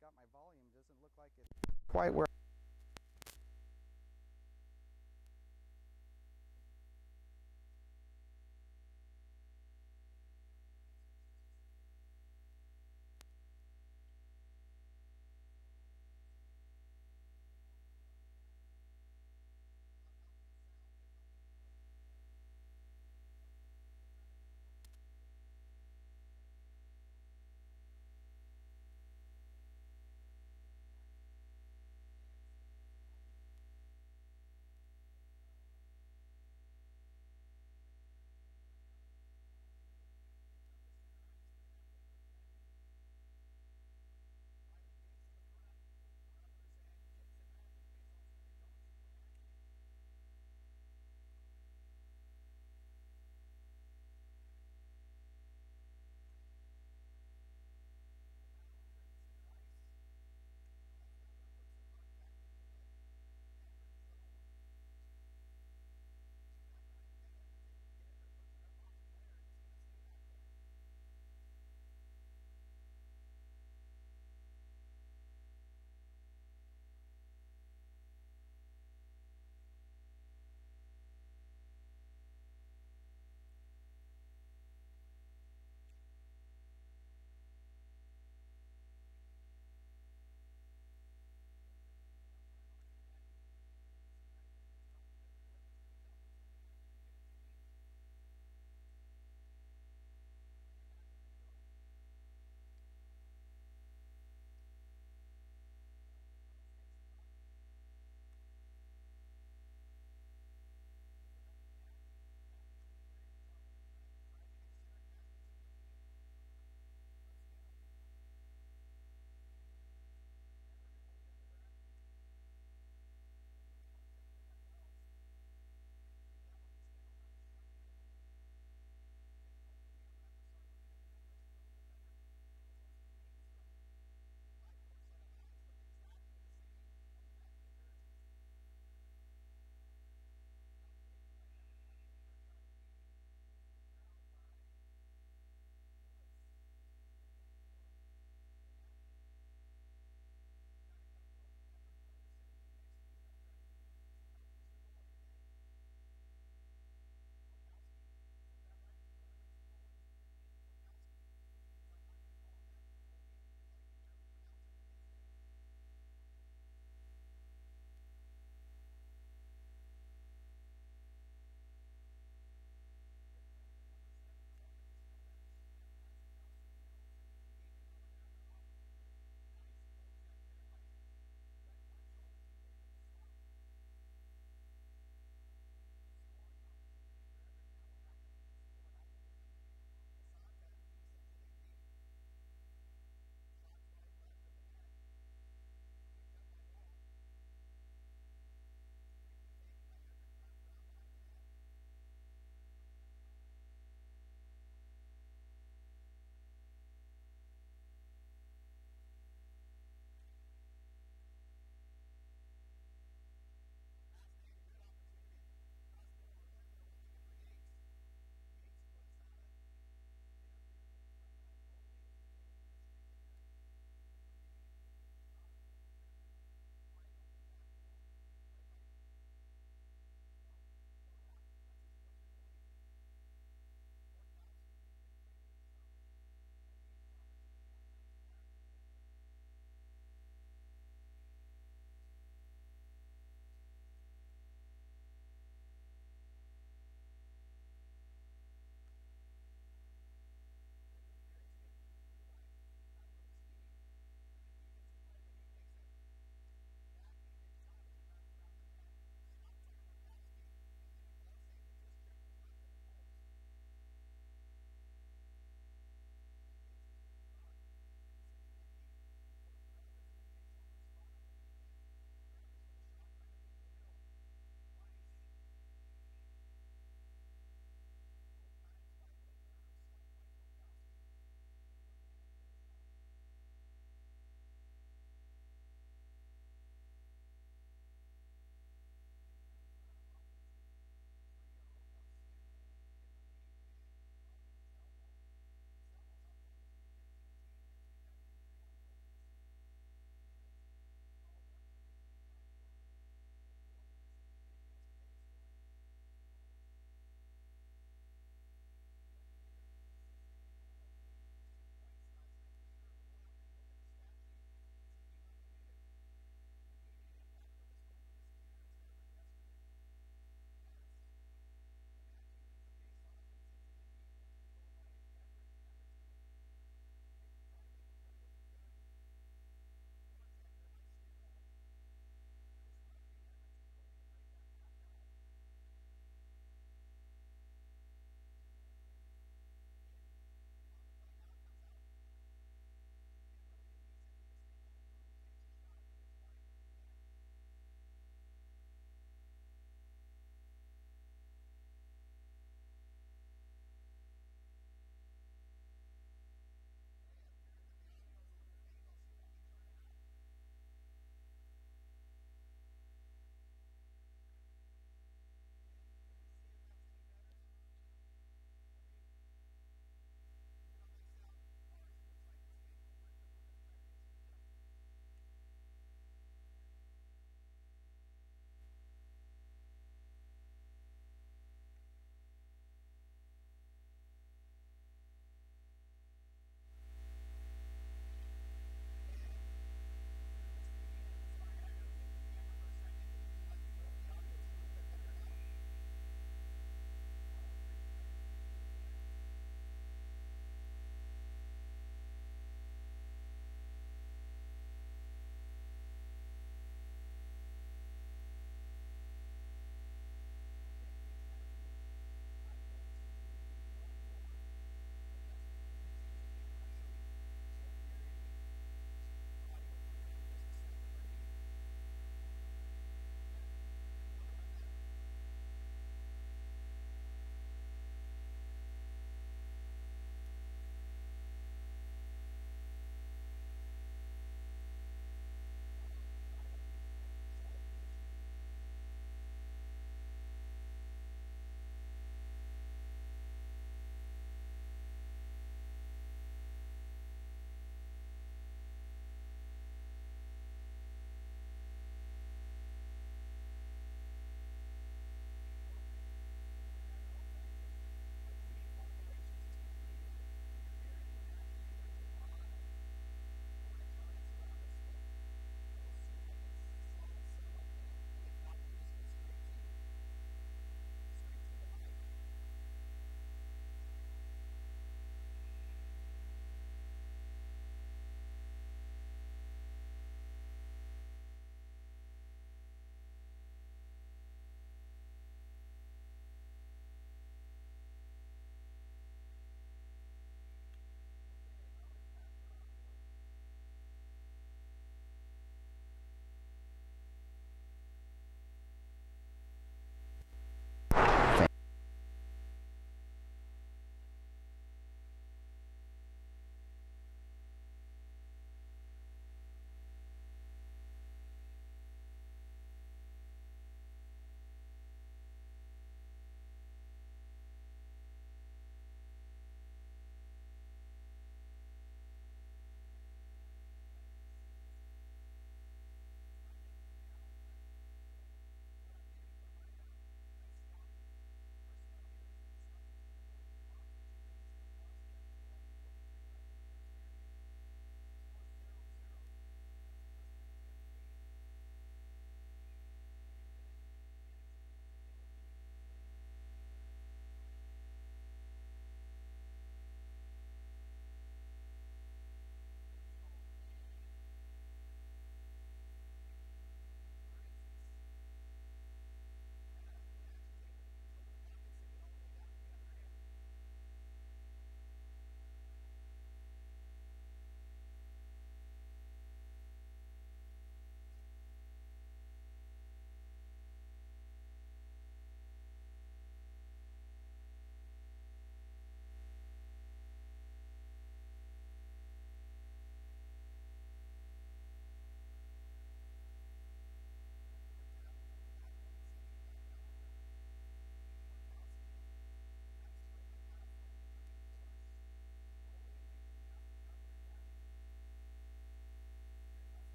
got my volume. Doesn't look like it's quite where.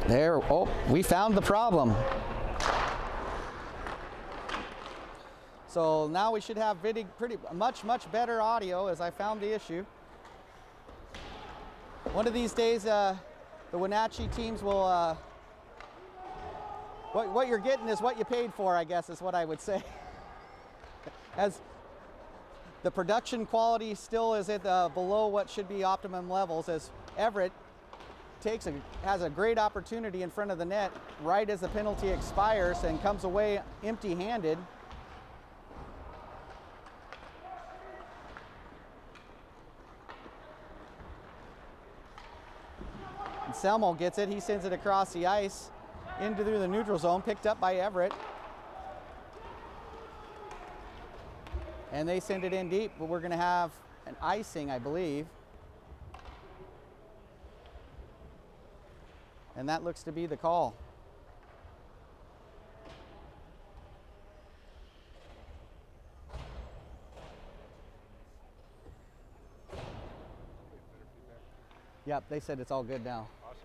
There, oh, we found the problem. So now we should have much better audio, as I found the issue. One of these days, the Wenatchee teams will, what you're getting is what you paid for, I guess is what I would say. As the production quality still is at below what should be optimum levels, as Everett has a great opportunity in front of the net right as the penalty expires and comes away empty-handed. Selmo gets it, he sends it across the ice through the neutral zone, picked up by Everett. And they send it in deep, but we're going to have an icing, I believe. And that looks to be the call. Yep, they said it's all good now. Awesome.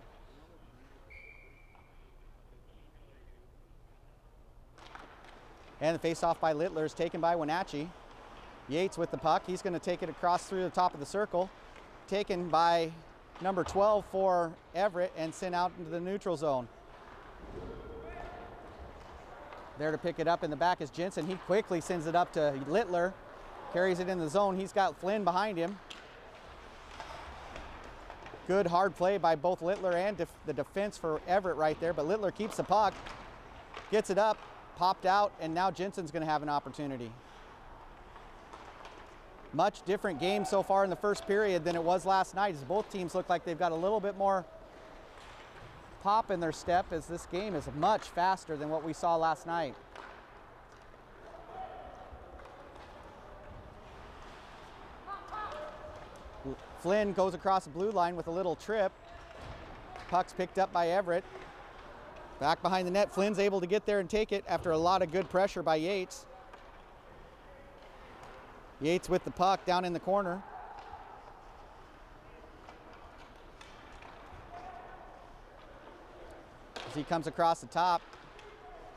And the face-off by Littler is taken by Wenatchee. Yates with the puck. He's going to take it across through the top of the circle. Taken by number 12 for Everett and sent out into the neutral zone. There to pick it up in the back is Jensen. He quickly sends it up to Littler. Carries it in the zone. He's got Flynn behind him. Good hard play by both Littler and the defense for Everett right there, but Littler keeps the puck, gets it up, popped out, and now Jensen's going to have an opportunity. Much different game so far in the first period than it was last night, as both teams look like they've got a little bit more pop in their step, as this game is much faster than what we saw last night. Flynn goes across the blue line with a little trip. Puck's picked up by Everett. Back behind the net, Flynn's able to get there and take it after a lot of good pressure by Yates. Yates with the puck down in the corner. As he comes across the top,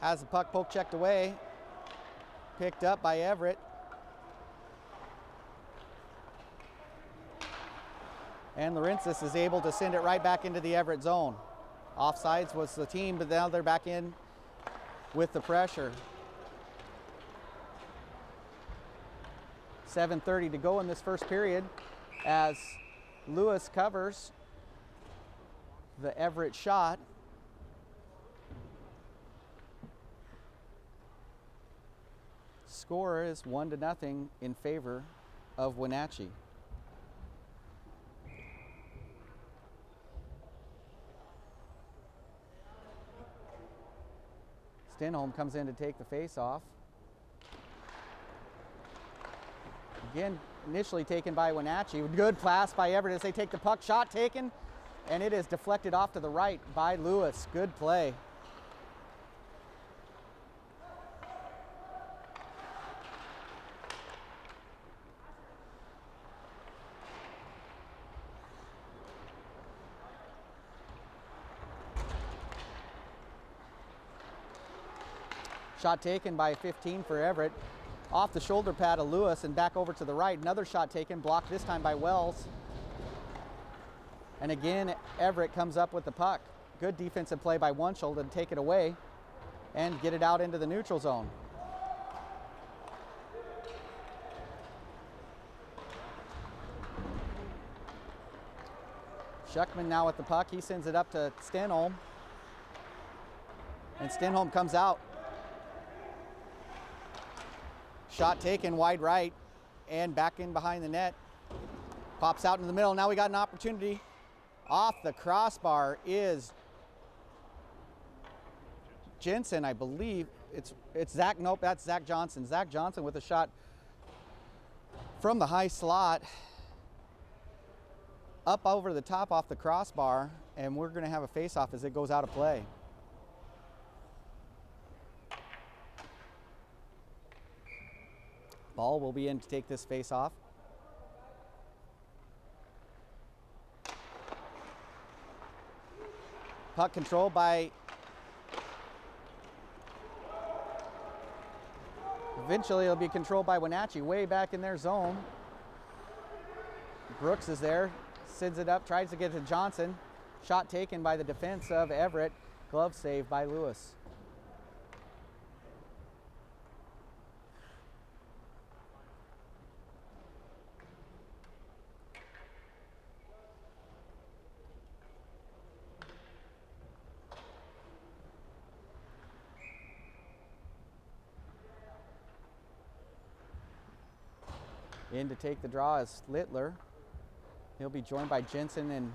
has the puck poke checked away. Picked up by Everett. And Laurentis is able to send it right back into the Everett zone. Offsides was the team, but now they're back in with the pressure. 7:30 to go in this first period as Lewis covers the Everett shot. Score is 1-0 in favor of Wenatchee. Stenholm comes in to take the face-off. Again, initially taken by Wenatchee. Good pass by Everett as they take the puck. Shot taken, and it is deflected off to the right by Lewis. Good play. Shot taken by 15 for Everett. Off the shoulder pad of Lewis and back over to the right. Another shot taken, blocked this time by Wells. And again, Everett comes up with the puck. Good defensive play by one shoulder to take it away and get it out into the neutral zone. Schuckman now with the puck. He sends it up to Stenholm. And Stenholm comes out. Shot taken wide right and back in behind the net. Pops out in the middle. Now we got an opportunity. Off the crossbar is Jensen, I believe. It's Zach. Nope, that's Zach Johnson. Zach Johnson with a shot from the high slot up over the top off the crossbar, and we're going to have a face-off as it goes out of play. Ball will be in to take this face-off. Puck controlled by, eventually it'll be controlled by Wenatchee, way back in their zone. Brooks is there, sends it up, tries to get to Johnson. Shot taken by the defense of Everett. Glove save by Lewis. In to take the draw is Littler. He'll be joined by Jensen and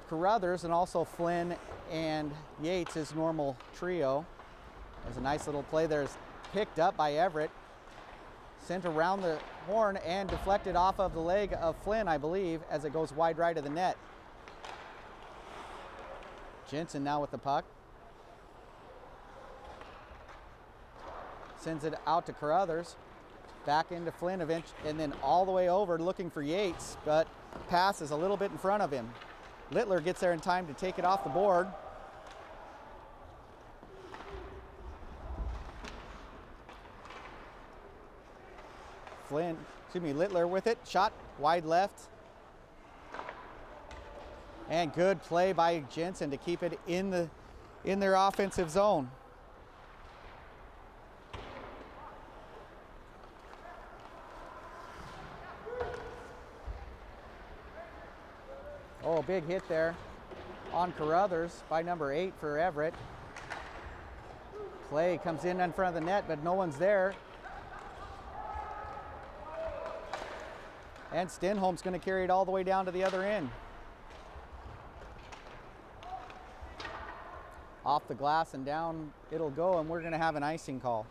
Carruthers, and also Flynn and Yates, his normal trio. There's a nice little play there. It's picked up by Everett, sent around the horn and deflected off of the leg of Flynn, I believe, as it goes wide right of the net. Jensen now with the puck. Sends it out to Carruthers, back into Flynn eventually, and then all the way over looking for Yates, but pass is a little bit in front of him. Littler gets there in time to take it off the board. Littler with it, shot wide left. And good play by Jensen to keep it in their offensive zone. Oh, big hit there on Carruthers by number 8 for Everett. Play comes in front of the net, but no one's there. And Stenholm's going to carry it all the way down to the other end. Off the glass and down it'll go, and we're going to have an icing call.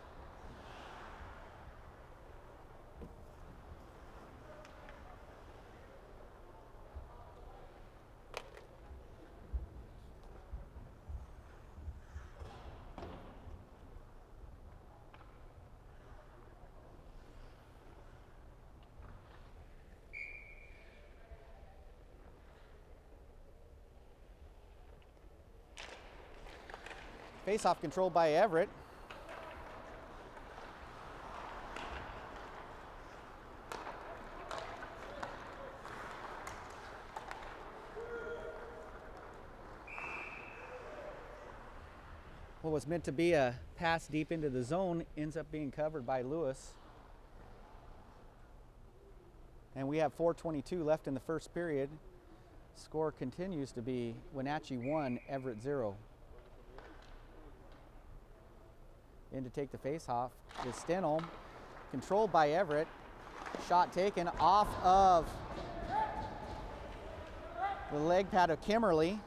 Face-off controlled by Everett. What was meant to be a pass deep into the zone ends up being covered by Lewis. And we have 4:22 left in the first period. Score continues to be Wenatchee 1, Everett 0. In to take the face-off is Stenholm, controlled by Everett. Shot taken off of the leg pad of Kimmerly.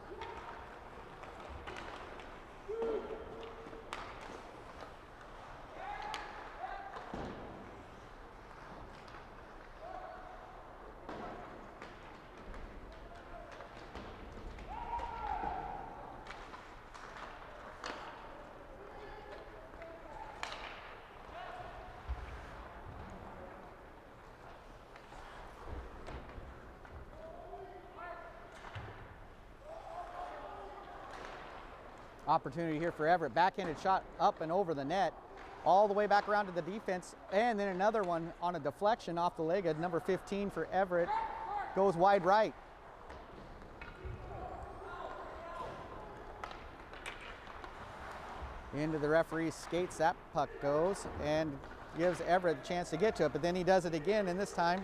Opportunity here for Everett. Backhanded shot up and over the net, all the way back around to the defense, and then another one on a deflection off the leg of number 15 for Everett. Goes wide right. Into the referee's skates, that puck goes and gives Everett a chance to get to it, but then he does it again, and this time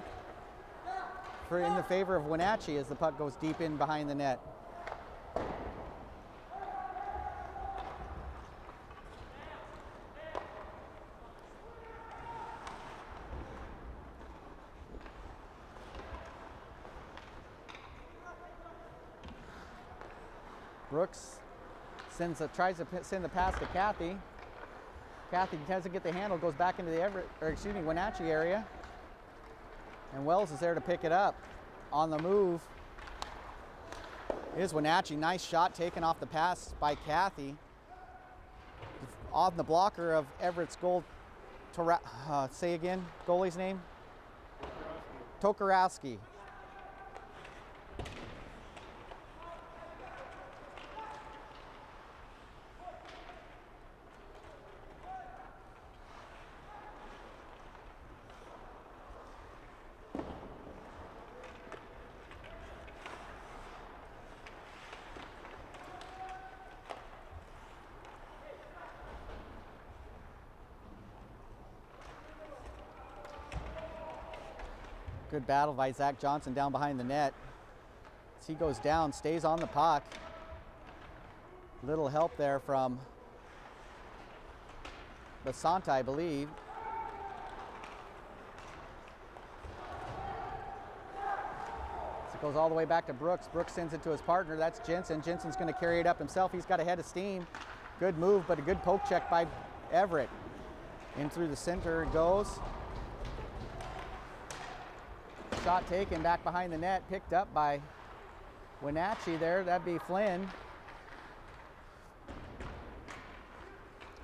in the favor of Wenatchee as the puck goes deep in behind the net. Brooks tries to send the pass to Kathy. Kathy doesn't get the handle, goes back into the Wenatchee area. And Wells is there to pick it up. On the move is Wenatchee. Nice shot taken off the pass by Kathy. On the blocker of Everett's goal. Say again, goalie's name? Tokarowski. Good battle by Zach Johnson down behind the net. As he goes down, stays on the puck. Little help there from Basanta, I believe. So it goes all the way back to Brooks. Brooks sends it to his partner. That's Jensen. Jensen's going to carry it up himself. He's got a head of steam. Good move, but a good poke check by Everett. In through the center it goes. Shot taken back behind the net, picked up by Wenatchee there. That'd be Flynn.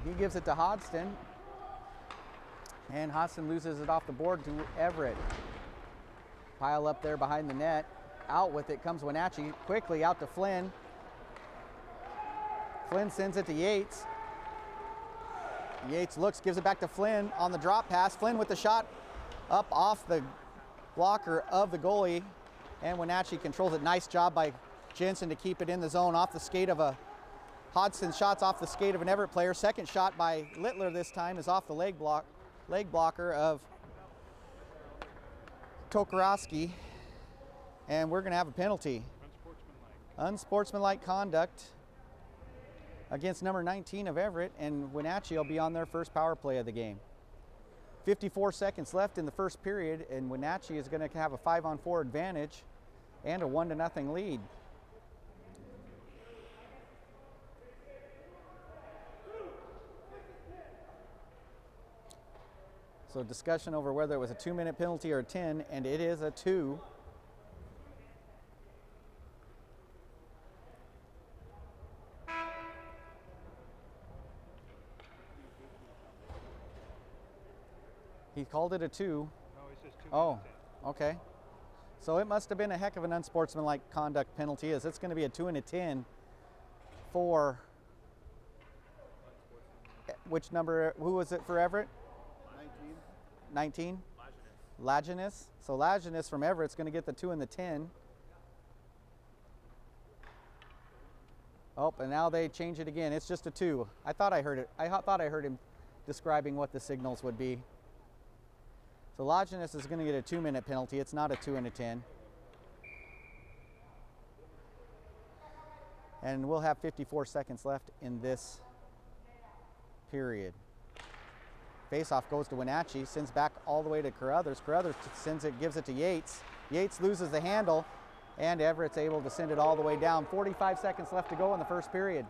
He gives it to Hodgson. And Hodgson loses it off the board to Everett. Pile up there behind the net. Out with it comes Wenatchee. Quickly out to Flynn. Flynn sends it to Yates. Yates looks, gives it back to Flynn on the drop pass. Flynn with the shot up off the blocker of the goalie, and Wenatchee controls it. Nice job by Jensen to keep it in the zone off the skate of a Hodgson. Shots off the skate of an Everett player. Second shot by Littler this time is off the leg blocker of Tokarowski, and we're going to have a penalty. Unsportsmanlike conduct against number 19 of Everett, and Wenatchee will be on their first power play of the game. 54 seconds left in the first period, and Wenatchee is going to have a 5-on-4 advantage and a 1-0 lead. So discussion over whether it was a 2-minute penalty or a 10, and it is a 2. He called it a 2. No, he says 2. Oh, okay. So it must have been a heck of an unsportsmanlike conduct penalty, as it's going to be a 2 and a 10 for, which number, who was it for Everett? 19? Lajeunesse. So Lajeunesse from Everett's going to get the 2 and the 10. Oh, and now they change it again. It's just a 2. I thought I heard it. I thought I heard him describing what the signals would be. So Lajeunesse is going to get a 2-minute penalty. It's not a 2 and a 10. And we'll have 54 seconds left in this period. Faceoff goes to Wenatchee, sends back all the way to Carruthers. Carruthers sends it, gives it to Yates. Yates loses the handle, and Everett's able to send it all the way down. 45 seconds left to go in the first period.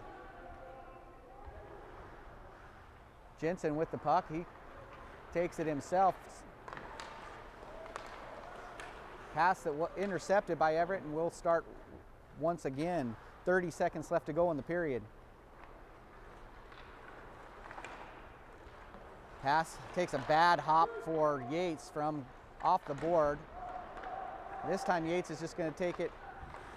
Jensen with the puck. He takes it himself. Pass that intercepted by Everett, and we'll start once again. 30 seconds left to go in the period. Pass takes a bad hop for Yates from off the board. This time Yates is just going to take it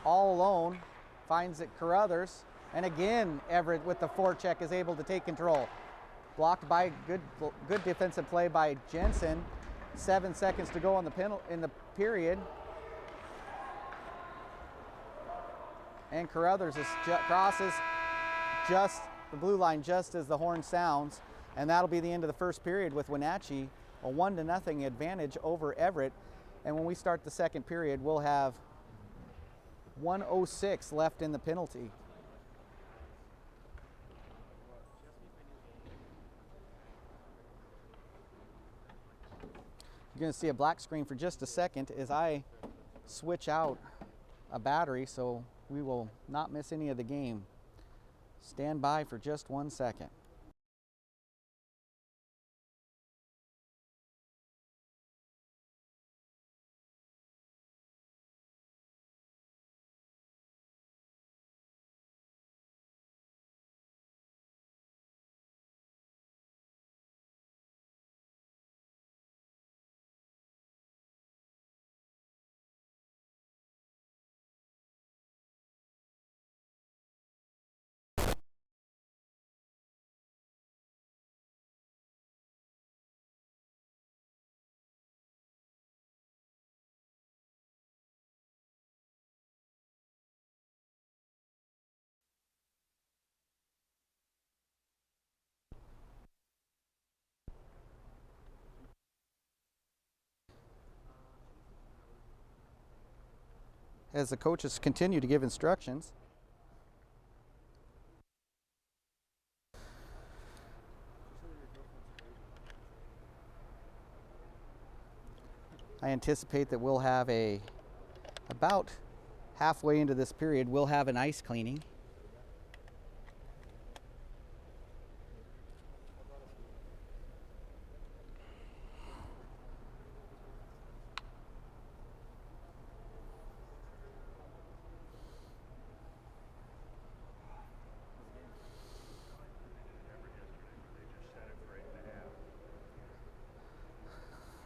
all alone. Finds it Carruthers, and again Everett with the forecheck is able to take control. Blocked by good defensive play by Jensen. 7 seconds to go in the period. And Carruthers crosses just the blue line just as the horn sounds, and that'll be the end of the first period with Wenatchee a 1-0 advantage over Everett. And when we start the second period, we'll have 1:06 left in the penalty. You're going to see a black screen for just a second as I switch out a battery, so we will not miss any of the game. Stand by for just 1 second. as the coaches continue to give instructions. I anticipate that we'll have about halfway into this period, we'll have an ice cleaning.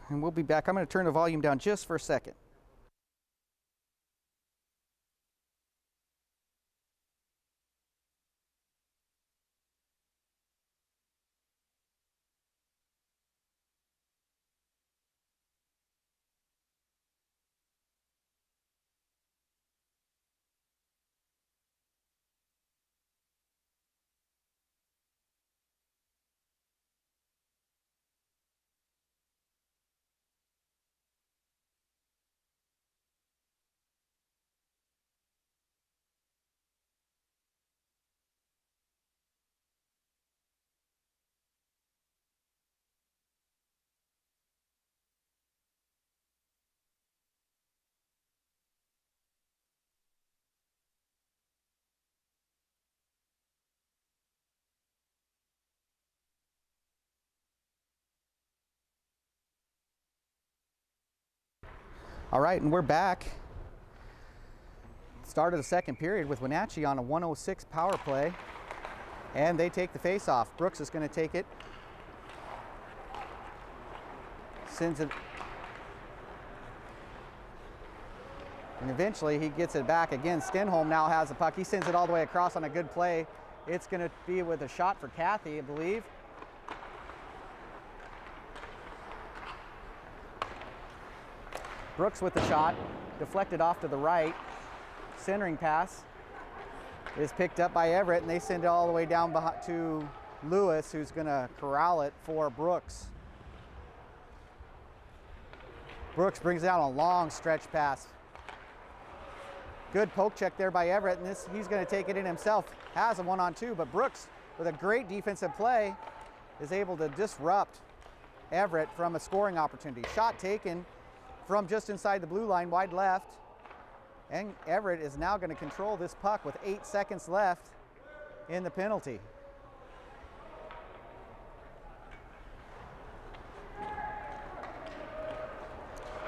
And we'll be back. I'm going to turn the volume down just for a second. All right, and we're back. Start of the second period with Wenatchee on a 106 power play, and they take the face-off. Brooks is going to take it, sends it, and eventually he gets it back again. Stenholm now has the puck. He sends it all the way across on a good play. It's going to be with a shot for Kathy, I believe. Brooks with the shot, deflected off to the right. Centering pass is picked up by Everett, and they send it all the way down to Lewis, who's going to corral it for Brooks. Brooks brings down a long stretch pass. Good poke check there by Everett, and he's going to take it in himself. Has a 1-on-2, but Brooks, with a great defensive play, is able to disrupt Everett from a scoring opportunity. Shot taken from just inside the blue line, wide left. And Everett is now going to control this puck with 8 seconds left in the penalty.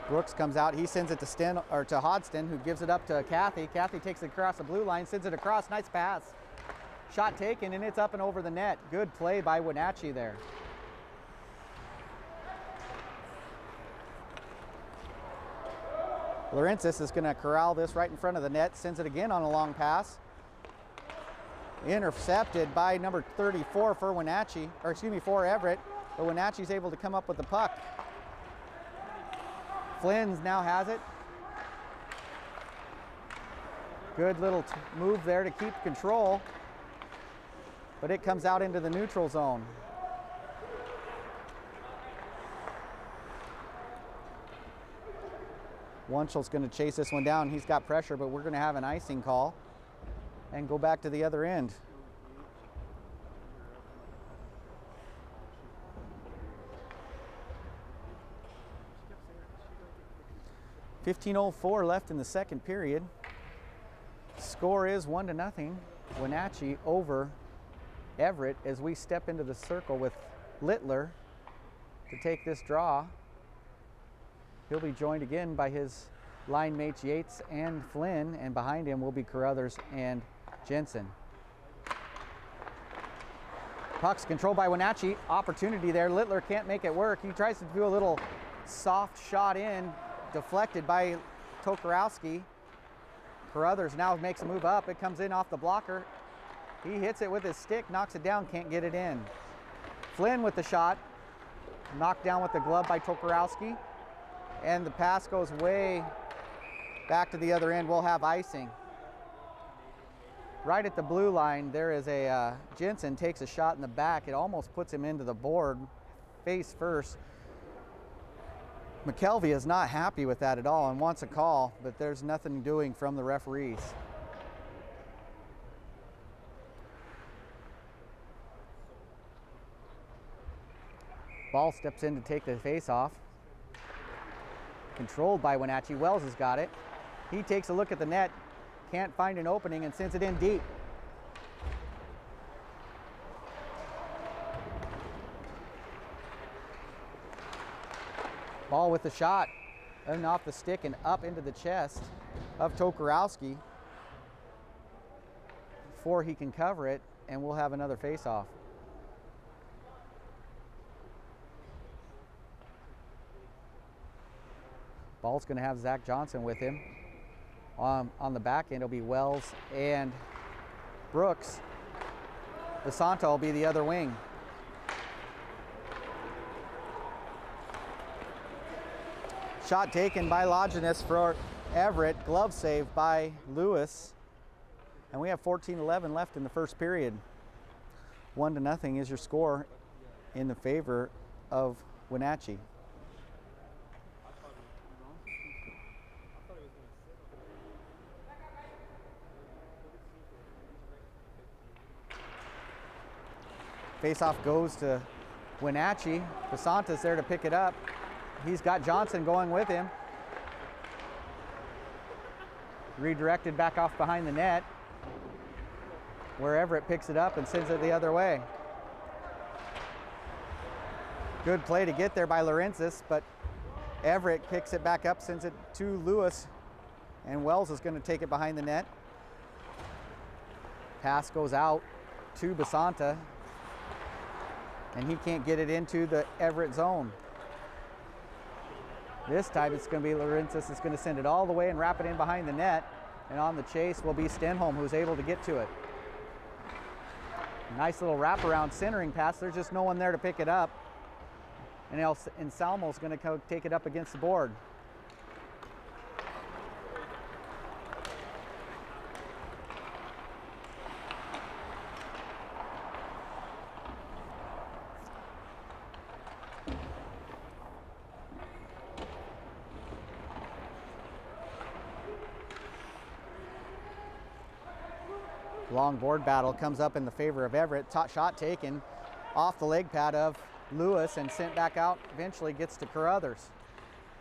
Brooks comes out. He sends it to Hodgson, who gives it up to Kathy. Kathy takes it across the blue line, sends it across. Nice pass. Shot taken, and it's up and over the net. Good play by Wenatchee there. Lawrencis is going to corral this right in front of the net, sends it again on a long pass. Intercepted by number 34 for Wenatchee, or excuse me, for Everett, but Wenatchee's able to come up with the puck. Flynn now has it. Good little move there to keep control, but it comes out into the neutral zone. Wunschel's going to chase this one down. He's got pressure, but we're going to have an icing call and go back to the other end. .15:04 left in the second period. Score is 1-0. Wenatchee over Everett as we step into the circle with Littler to take this draw. He'll be joined again by his line mates Yates and Flynn, and behind him will be Carruthers and Jensen. Puck's controlled by Wenatchee. Opportunity there. Littler can't make it work. He tries to do a little soft shot in, deflected by Tokarowski. Carruthers now makes a move up. It comes in off the blocker. He hits it with his stick, knocks it down, can't get it in. Flynn with the shot. Knocked down with the glove by Tokarowski. And the pass goes way back to the other end. We'll have icing. Right at the blue line, there is a Jensen takes a shot in the back. It almost puts him into the board face first. McKelvey is not happy with that at all and wants a call, but there's nothing doing from the referees. Ball steps in to take the face off. Controlled by Wenatchee. Wells has got it. He takes a look at the net, can't find an opening, and sends it in deep. Ball with the shot, and off the stick and up into the chest of Tokarowski before he can cover it, and we'll have another face-off. Ball's going to have Zach Johnson with him. On the back end, it'll be Wells and Brooks. DeSanta will be the other wing. Shot taken by Longinus for Everett. Glove save by Lewis. And we have 14-11 left in the first period. 1-0 is your score in the favor of Wenatchee. Face-off goes to Wenatchee. DeSanta's there to pick it up. He's got Johnson going with him. Redirected back off behind the net, where Everett picks it up and sends it the other way. Good play to get there by Lorenzis, but Everett picks it back up, sends it to Lewis, and Wells is going to take it behind the net. Pass goes out to Basanta, and he can't get it into the Everett zone. This time it's going to be Lorenzis is going to send it all the way and wrap it in behind the net, and on the chase will be Stenholm, who's able to get to it. Nice little wraparound centering pass. There's just no one there to pick it up, and Salmo's going to take it up against the board. Long board battle comes up in the favor of Everett. Top shot taken off the leg pad of Lewis and sent back out. Eventually gets to Carruthers.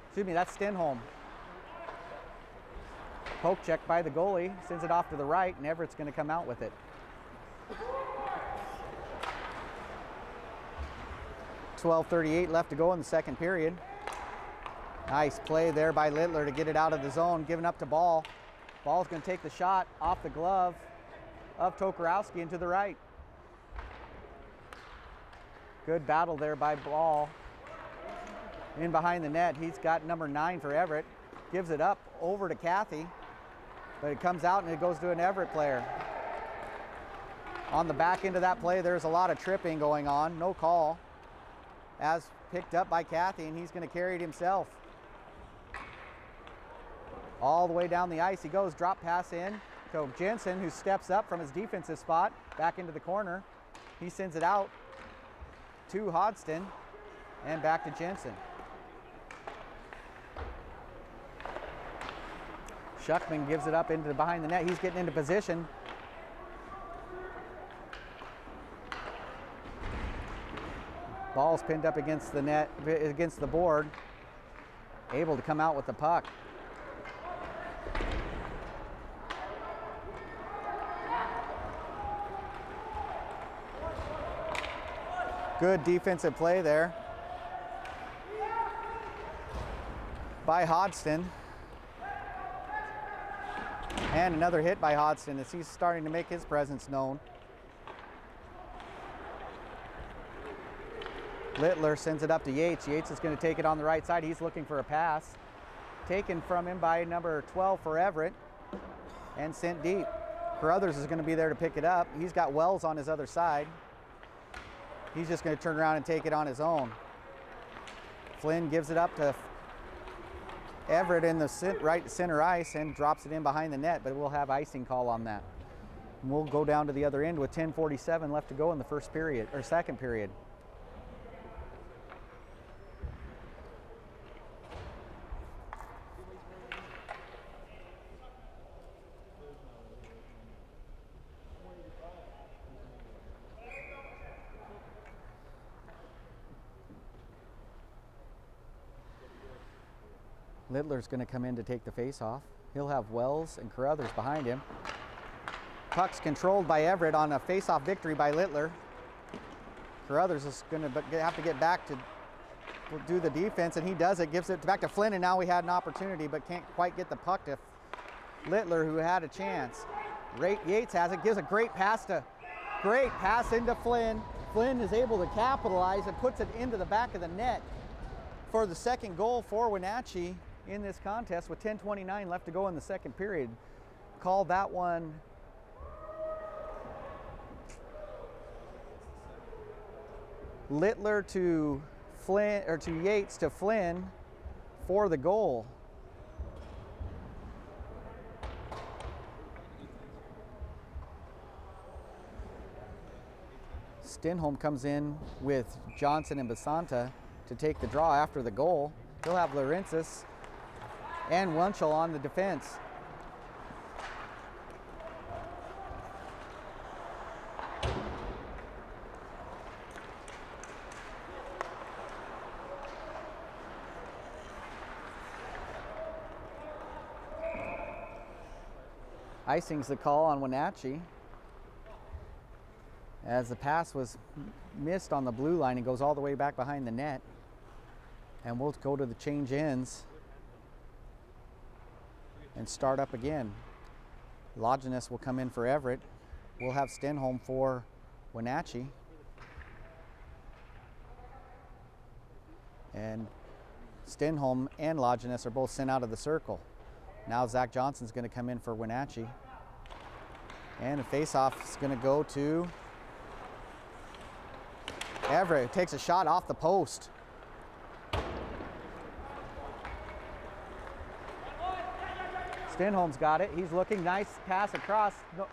Excuse me, that's Stenholm. Poke check by the goalie, sends it off to the right, and Everett's going to come out with it. 12:38 left to go in the second period. Nice play there by Littler to get it out of the zone, giving up to Ball. Ball's going to take the shot off the glove of Tokarowski into the right. Good battle there by Ball. In behind the net, he's got number 9 for Everett. Gives it up over to Cathy, but it comes out and it goes to an Everett player. On the back end of that play, there's a lot of tripping going on. No call. As picked up by Cathy, and he's going to carry it himself. All the way down the ice he goes. Drop pass in. So Jensen, who steps up from his defensive spot back into the corner, he sends it out to Hodgson and back to Jensen. Schuckman gives it up into behind the net. He's getting into position. Ball's pinned up against the net, against the board. Able to come out with the puck. Good defensive play there by Hodgson. And another hit by Hodgson as he's starting to make his presence known. Littler sends it up to Yates. Yates is going to take it on the right side. He's looking for a pass. Taken from him by number 12 for Everett and sent deep. Carruthers is going to be there to pick it up. He's got Wells on his other side. He's just going to turn around and take it on his own. Flynn gives it up to Everett in the right center ice and drops it in behind the net, but we'll have icing call on that. And we'll go down to the other end with 10:47 left to go in the first period, or second period. Littler's going to come in to take the face-off. He'll have Wells and Carruthers behind him. Puck's controlled by Everett on a face-off victory by Littler. Carruthers is going to have to get back to do the defense, and he does it. Gives it back to Flynn, and now we had an opportunity, but can't quite get the puck to Littler, who had a chance. Yates has it, gives a great pass into Flynn. Flynn is able to capitalize and puts it into the back of the net for the second goal for Wenatchee in this contest with 10:29 left to go in the second period. Called that one Littler to Flynn, or to Yates to Flynn for the goal. Stenholm comes in with Johnson and Basanta to take the draw after the goal. He'll have Laurentis and Wunschel on the defense. Icing's the call on Wenatchee, as the pass was missed on the blue line and goes all the way back behind the net. And we'll go to the change ends and start up again. Longinus will come in for Everett. We'll have Stenholm for Wenatchee. And Stenholm and Longinus are both sent out of the circle. Now Zach Johnson's going to come in for Wenatchee. And a face-off is going to go to Everett. Takes a shot off the post. Stenholm's got it. He's looking. Nice pass across. No. In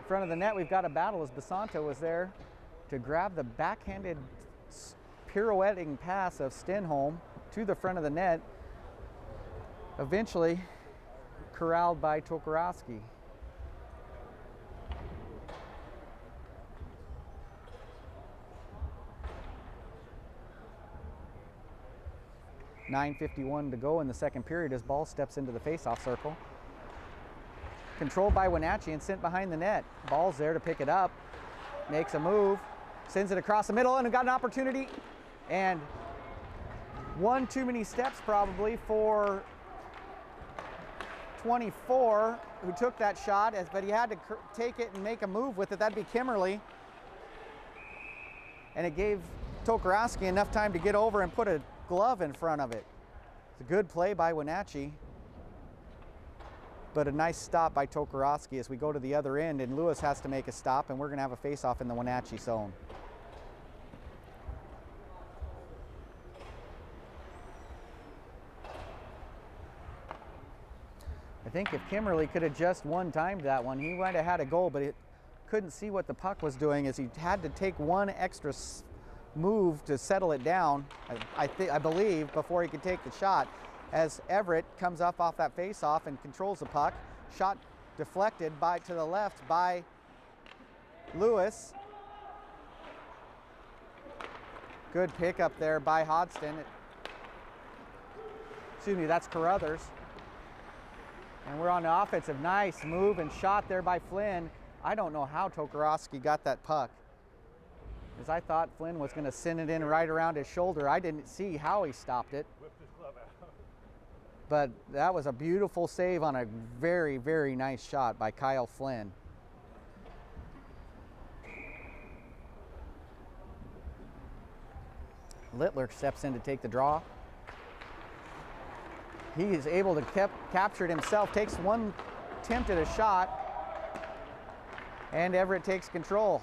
front of the net, we've got a battle as Basanta was there to grab the backhanded pirouetting pass of Stenholm to the front of the net. Eventually corralled by Tokarowski. .9:51 to go in the second period as ball steps into the face-off circle. Controlled by Wenatchee and sent behind the net. Ball's there to pick it up. Makes a move. Sends it across the middle and got an opportunity. And one too many steps probably for 24, who took that shot, but he had to take it and make a move with it. That'd be Kimmerly. And it gave Tokarowski enough time to get over and put a glove in front of it. It's a good play by Wenatchee, but a nice stop by Tokarowski as we go to the other end, and Lewis has to make a stop, and we're going to have a face-off in the Wenatchee zone. I think if Kimmerly could have just one-timed that one, he might have had a goal, but it couldn't see what the puck was doing as he had to take one extra move to settle it down, I believe, before he could take the shot. As Everett comes up off that face-off and controls the puck. Shot deflected to the left by Lewis. Good pickup there by Hodgson. Excuse me, that's Carruthers. And we're on the offensive. Nice move and shot there by Flynn. I don't know how Tokarowski got that puck, because I thought Flynn was going to send it in right around his shoulder. I didn't see how he stopped it. Whipped his glove out. But that was a beautiful save on a very, very nice shot by Kyle Flynn. Littler steps in to take the draw. He is able to capture it himself, takes one attempt at a shot, and Everett takes control.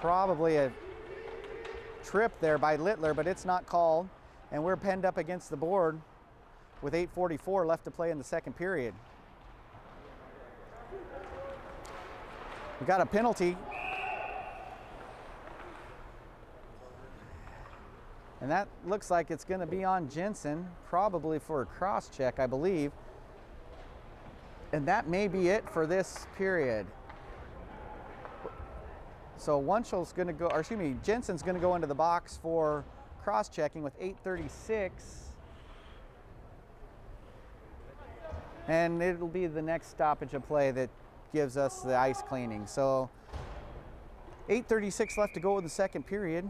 Probably a trip there by Littler, but it's not called, and we're penned up against the board with 8:44 left to play in the second period. We got a penalty. And that looks like it's going to be on Jensen, probably for a cross check, I believe. And that may be it for this period. So Wunschel's going to go, or excuse me, Jensen's going to go into the box for cross-checking with 8:36. And it'll be the next stoppage of play that gives us the ice cleaning. So 8:36 left to go in the second period.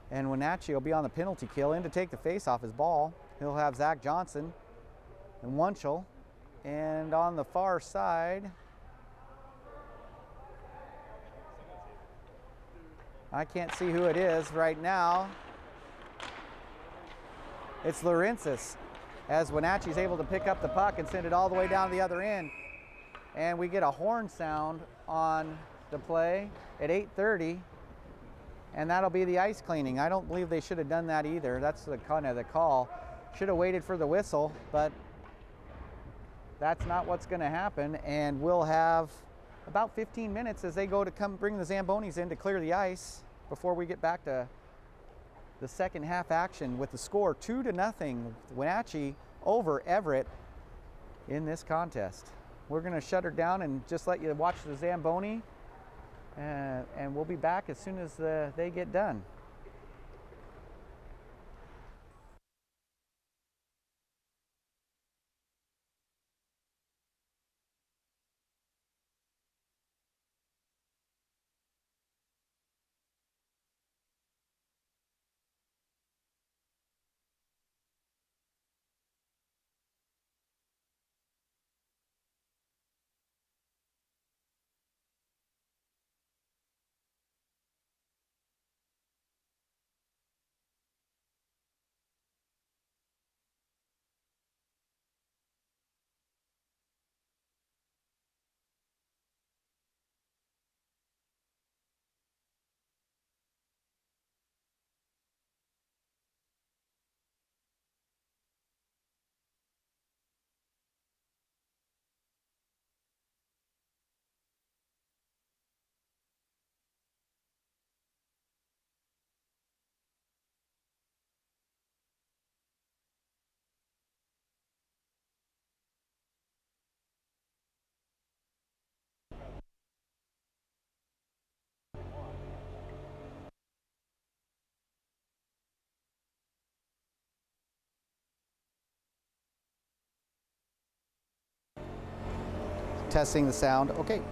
And Wenatchee will be on the penalty kill. In to take the face off his ball, he'll have Zach Johnson and Wunschel. And on the far side, I can't see who it is right now. It's Laurentis, as Wenatchee's able to pick up the puck and send it all the way down to the other end. And we get a horn sound on the play at 8:30, and that'll be the ice cleaning. I don't believe they should have done that either. That's the kind of the call. Should have waited for the whistle, but that's not what's going to happen. And we'll have about 15 minutes as they go to come bring the Zambonis in to clear the ice before we get back to the second half action with the score 2-0, Wenatchee over Everett in this contest. We're going to shut her down and just let you watch the Zamboni, and we'll be back as soon as they get done. Testing the sound. Okay.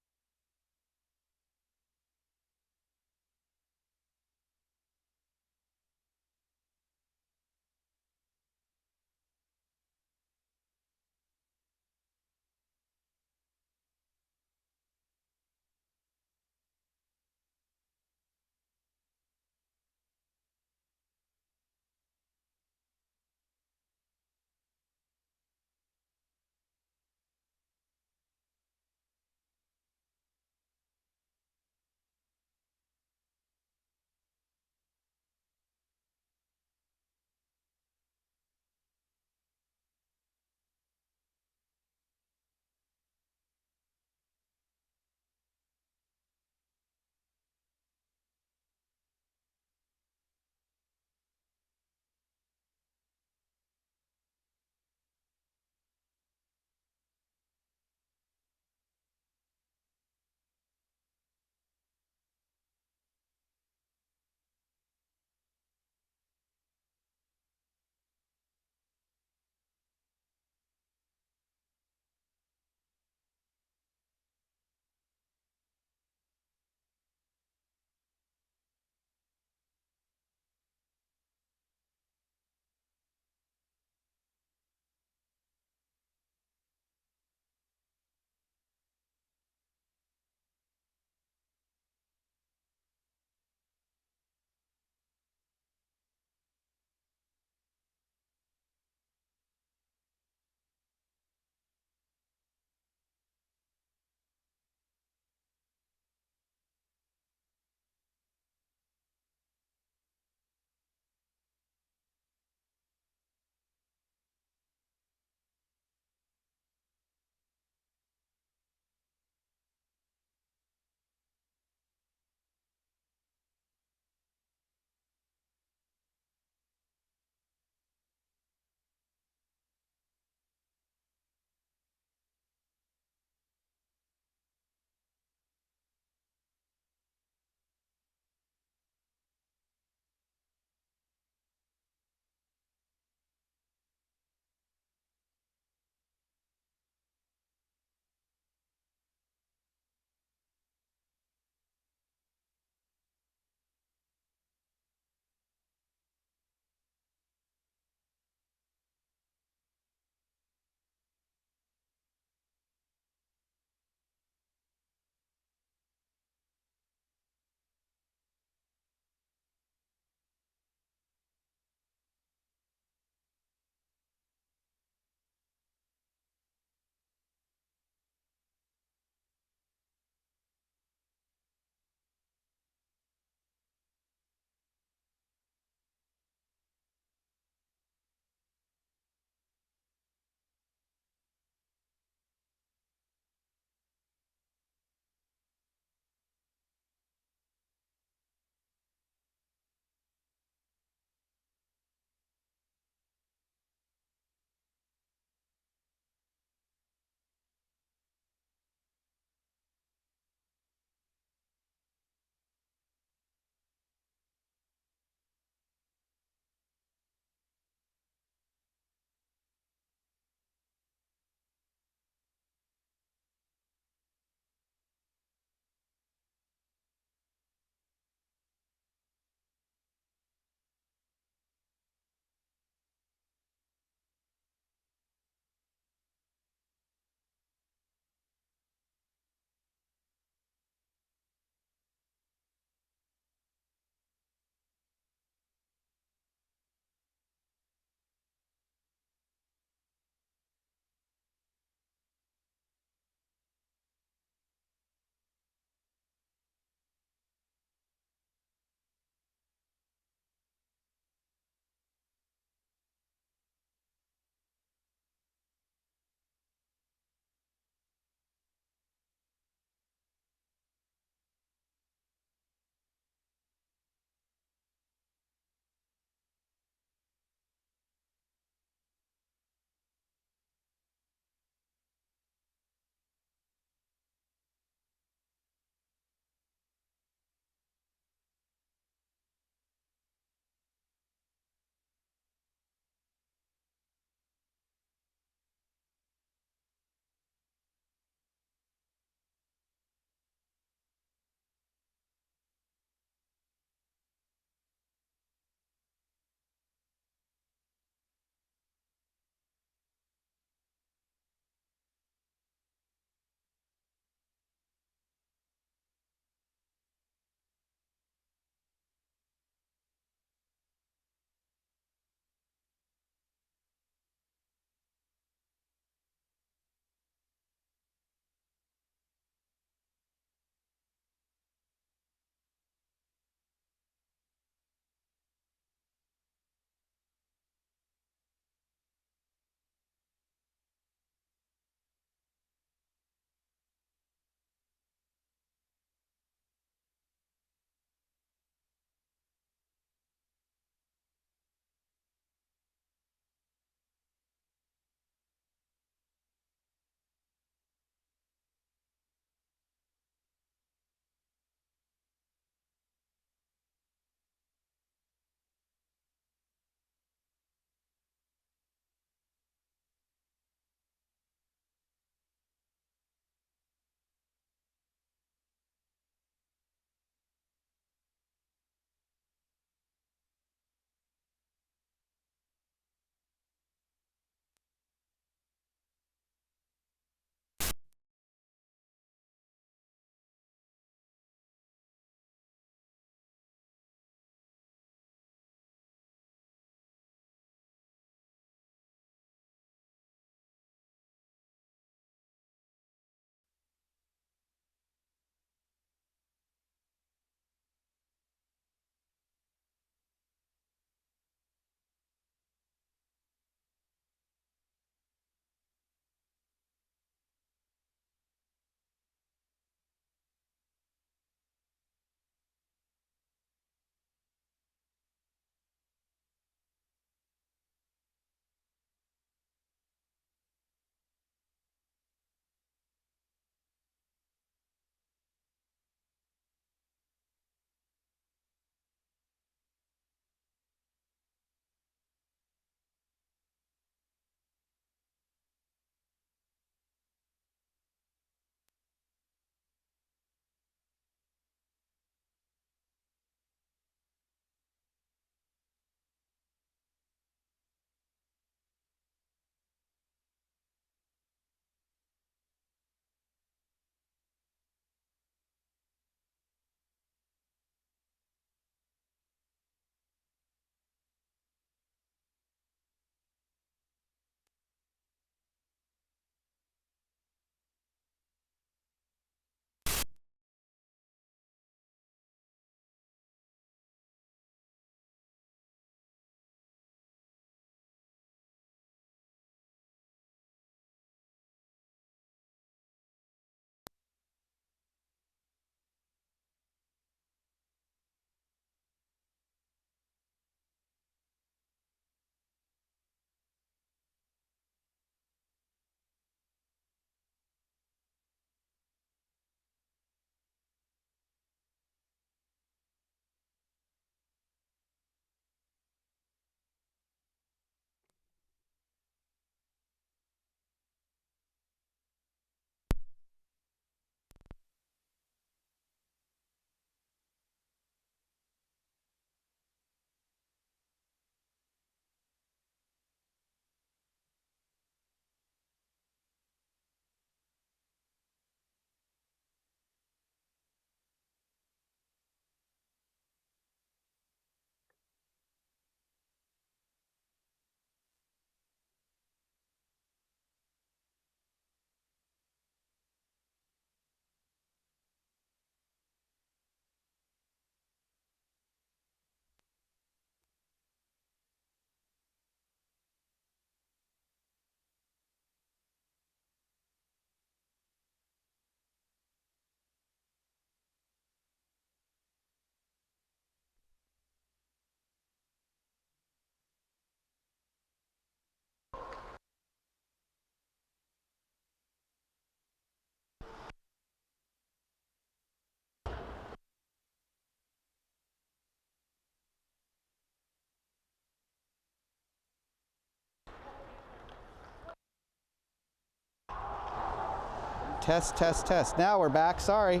Test, test, test. Now we're back. Sorry.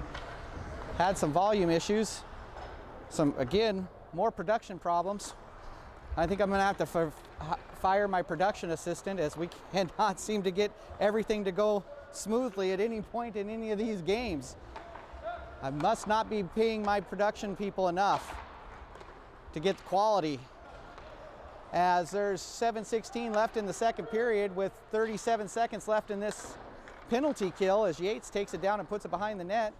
Had some volume issues. Again, more production problems. I think I'm going to have to fire my production assistant, as we cannot seem to get everything to go smoothly at any point in any of these games. I must not be paying my production people enough to get the quality. As there's 7:16 left in the second period with 37 seconds left in this penalty kill, as Yates takes it down and puts it behind the net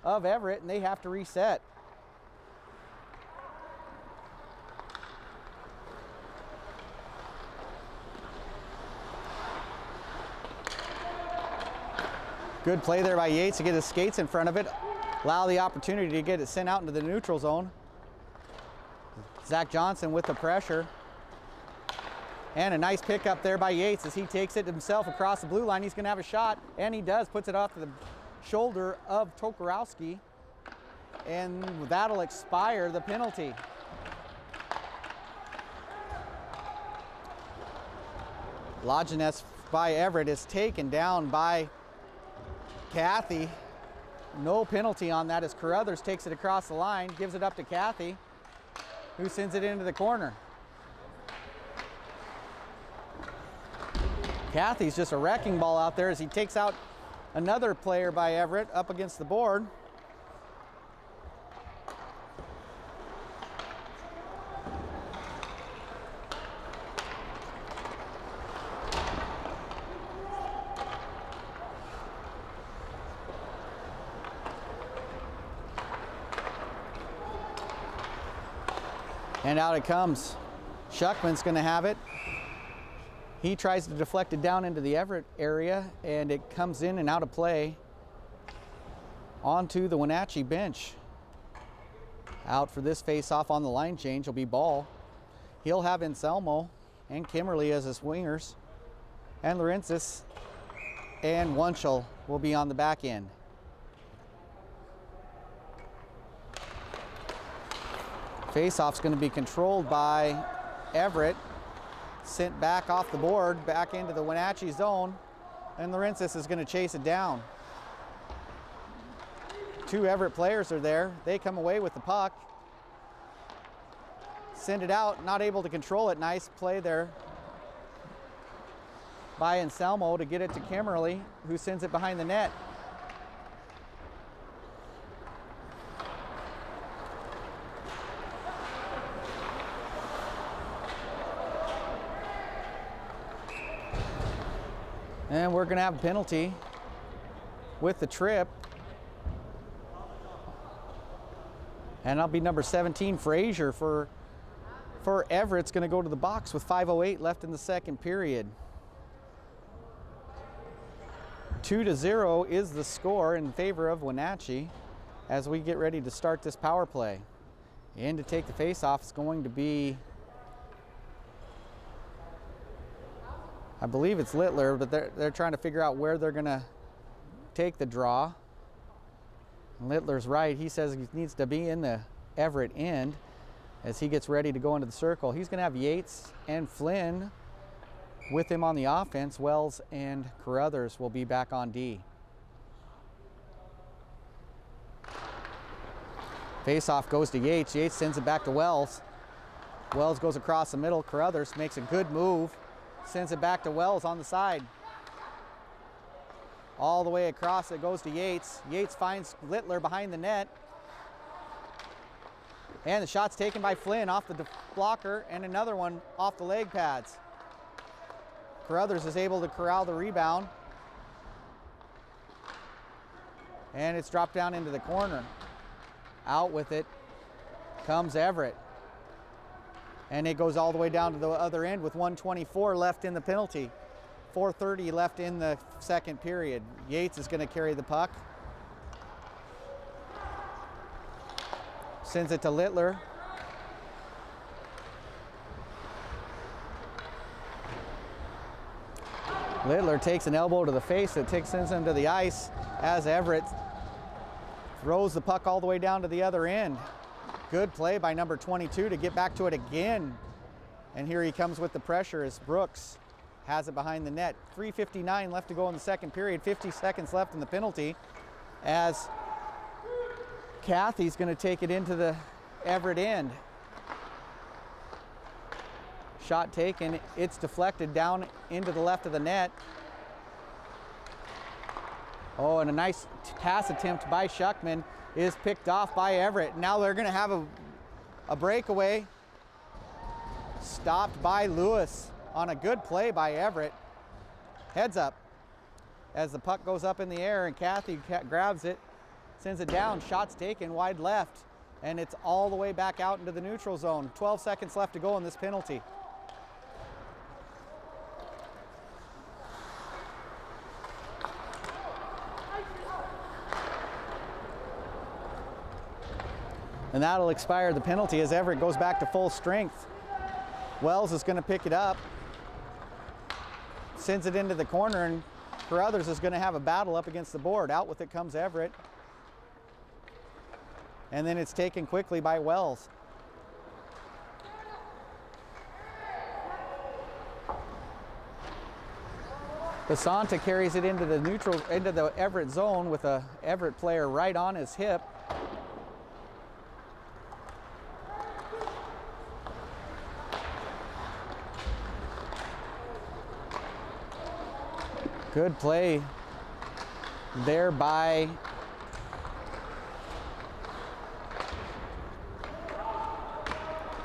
of Everett, and they have to reset. Good play there by Yates to get his skates in front of it, allow the opportunity to get it sent out into the neutral zone. Zach Johnson with the pressure. And a nice pickup there by Yates as he takes it himself across the blue line. He's going to have a shot, and he does. Puts it off the shoulder of Tokarowski, and that'll expire the penalty. Lajeunesse by Everett is taken down by Cathy. No penalty on that as Carruthers takes it across the line, gives it up to Cathy, who sends it into the corner. Cathy's just a wrecking ball out there as he takes out another player by Everett up against the board. And out it comes. Schuckman's going to have it. He tries to deflect it down into the Everett area, and it comes in and out of play onto the Wenatchee bench. Out for this face-off on the line change will be Ball. He'll have Anselmo and Kimmerly as his wingers, and Lawrences and Wunschel will be on the back end. Face-off's going to be controlled by Everett. Sent back off the board, back into the Wenatchee zone, and Lawrences is going to chase it down. Two Everett players are there. They come away with the puck. Send it out, not able to control it. Nice play there by Anselmo to get it to Kimmerly, who sends it behind the net. And we're going to have a penalty with the trip. And that'll be number 17, Frazier, for Everett's going to go to the box with 5:08 left in the second period. 2-0 is the score in favor of Wenatchee as we get ready to start this power play. And to take the face-off is going to be, I believe it's Littler, but they're trying to figure out where they're going to take the draw. And Littler's right. He says he needs to be in the Everett end as he gets ready to go into the circle. He's going to have Yates and Flynn with him on the offense. Wells and Carruthers will be back on D. Face-off goes to Yates. Yates sends it back to Wells. Wells goes across the middle. Carruthers makes a good move. Sends it back to Wells on the side. All the way across it goes to Yates. Yates finds Littler behind the net. And the shot's taken by Flynn off the blocker, and another one off the leg pads. Carruthers is able to corral the rebound. And it's dropped down into the corner. Out with it comes Everett. And it goes all the way down to the other end with 1:24 left in the penalty. 4:30 left in the second period. Yates is going to carry the puck. Sends it to Littler. Littler takes an elbow to the face that sends him to the ice as Everett throws the puck all the way down to the other end. Good play by number 22 to get back to it again. And here he comes with the pressure as Brooks has it behind the net. 3:59 left to go in the second period, 50 seconds left in the penalty, as Kathy's going to take it into the Everett end. Shot taken, it's deflected down into the left of the net. Oh, and a nice pass attempt by Schuckman is picked off by Everett. Now they're going to have a breakaway. Stopped by Lewis on a good play by Everett. Heads up as the puck goes up in the air, and Kathy grabs it, sends it down. Shots taken wide left, and it's all the way back out into the neutral zone. 12 seconds left to go in this penalty. And that'll expire the penalty as Everett goes back to full strength. Wells is going to pick it up, sends it into the corner, and Carruthers is going to have a battle up against the board. Out with it comes Everett. And then it's taken quickly by Wells. Basanta carries it into the Everett zone with a Everett player right on his hip. Good play there by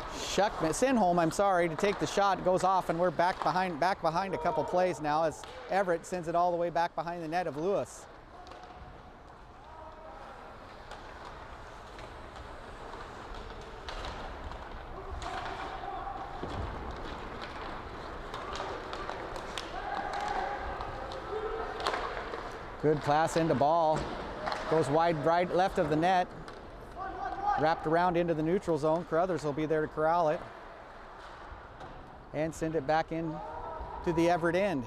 Sinholm, I'm sorry, to take the shot. Goes off, and we're back behind a couple plays now as Everett sends it all the way back behind the net of Lewis. Good pass into ball. Goes wide right left of the net. Wrapped around into the neutral zone. Carruthers will be there to corral it. And send it back in to the Everett end.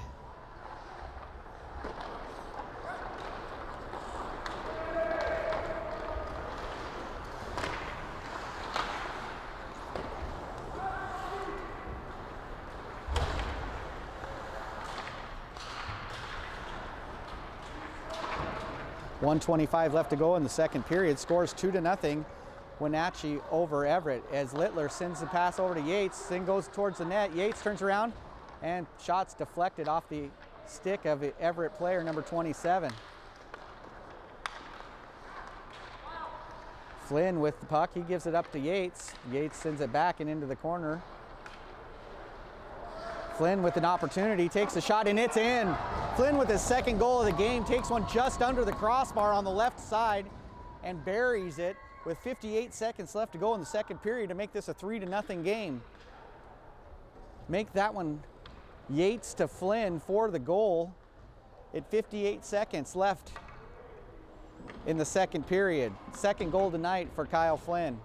.125 left to go in the second period. Scores 2-0. Wenatchee over Everett as Littler sends the pass over to Yates, then goes towards the net. Yates turns around, and shots deflected off the stick of the Everett player, number 27. Flynn with the puck. He gives it up to Yates. Yates sends it back and into the corner. Flynn with an opportunity, takes a shot, and it's in. Flynn with his second goal of the game, takes one just under the crossbar on the left side and buries it with 58 seconds left to go in the second period to make this a 3-0 game. Make that one Yates to Flynn for the goal at 58 seconds left in the second period. Second goal tonight for Kyle Flynn.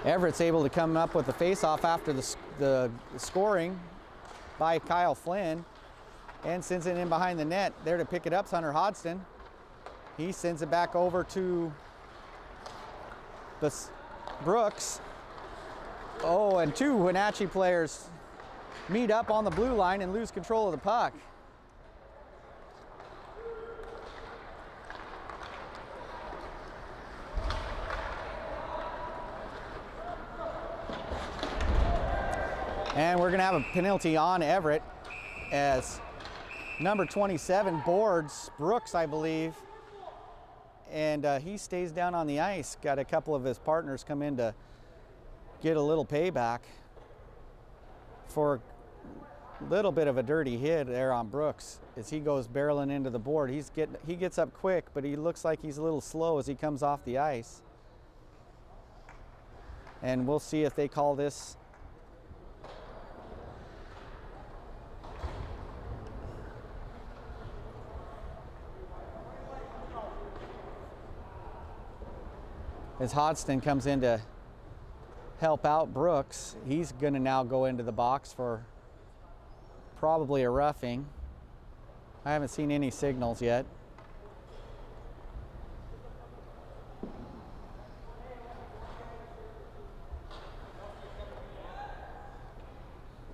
Everett's able to come up with the face-off after the scoring by Kyle Flynn and sends it in behind the net. There to pick it up is Hunter Hodgson. He sends it back over to Brooks. Oh, and two Wenatchee players meet up on the blue line and lose control of the puck. And we're gonna have a penalty on Everett as number 27 boards Brooks, I believe. And he stays down on the ice. Got a couple of his partners come in to get a little payback for a little bit of a dirty hit there on Brooks as he goes barreling into the board. He gets up quick, but he looks like he's a little slow as he comes off the ice. And we'll see if they call this as Hodgson comes in to help out Brooks. He's going to now go into the box for probably a roughing. I haven't seen any signals yet.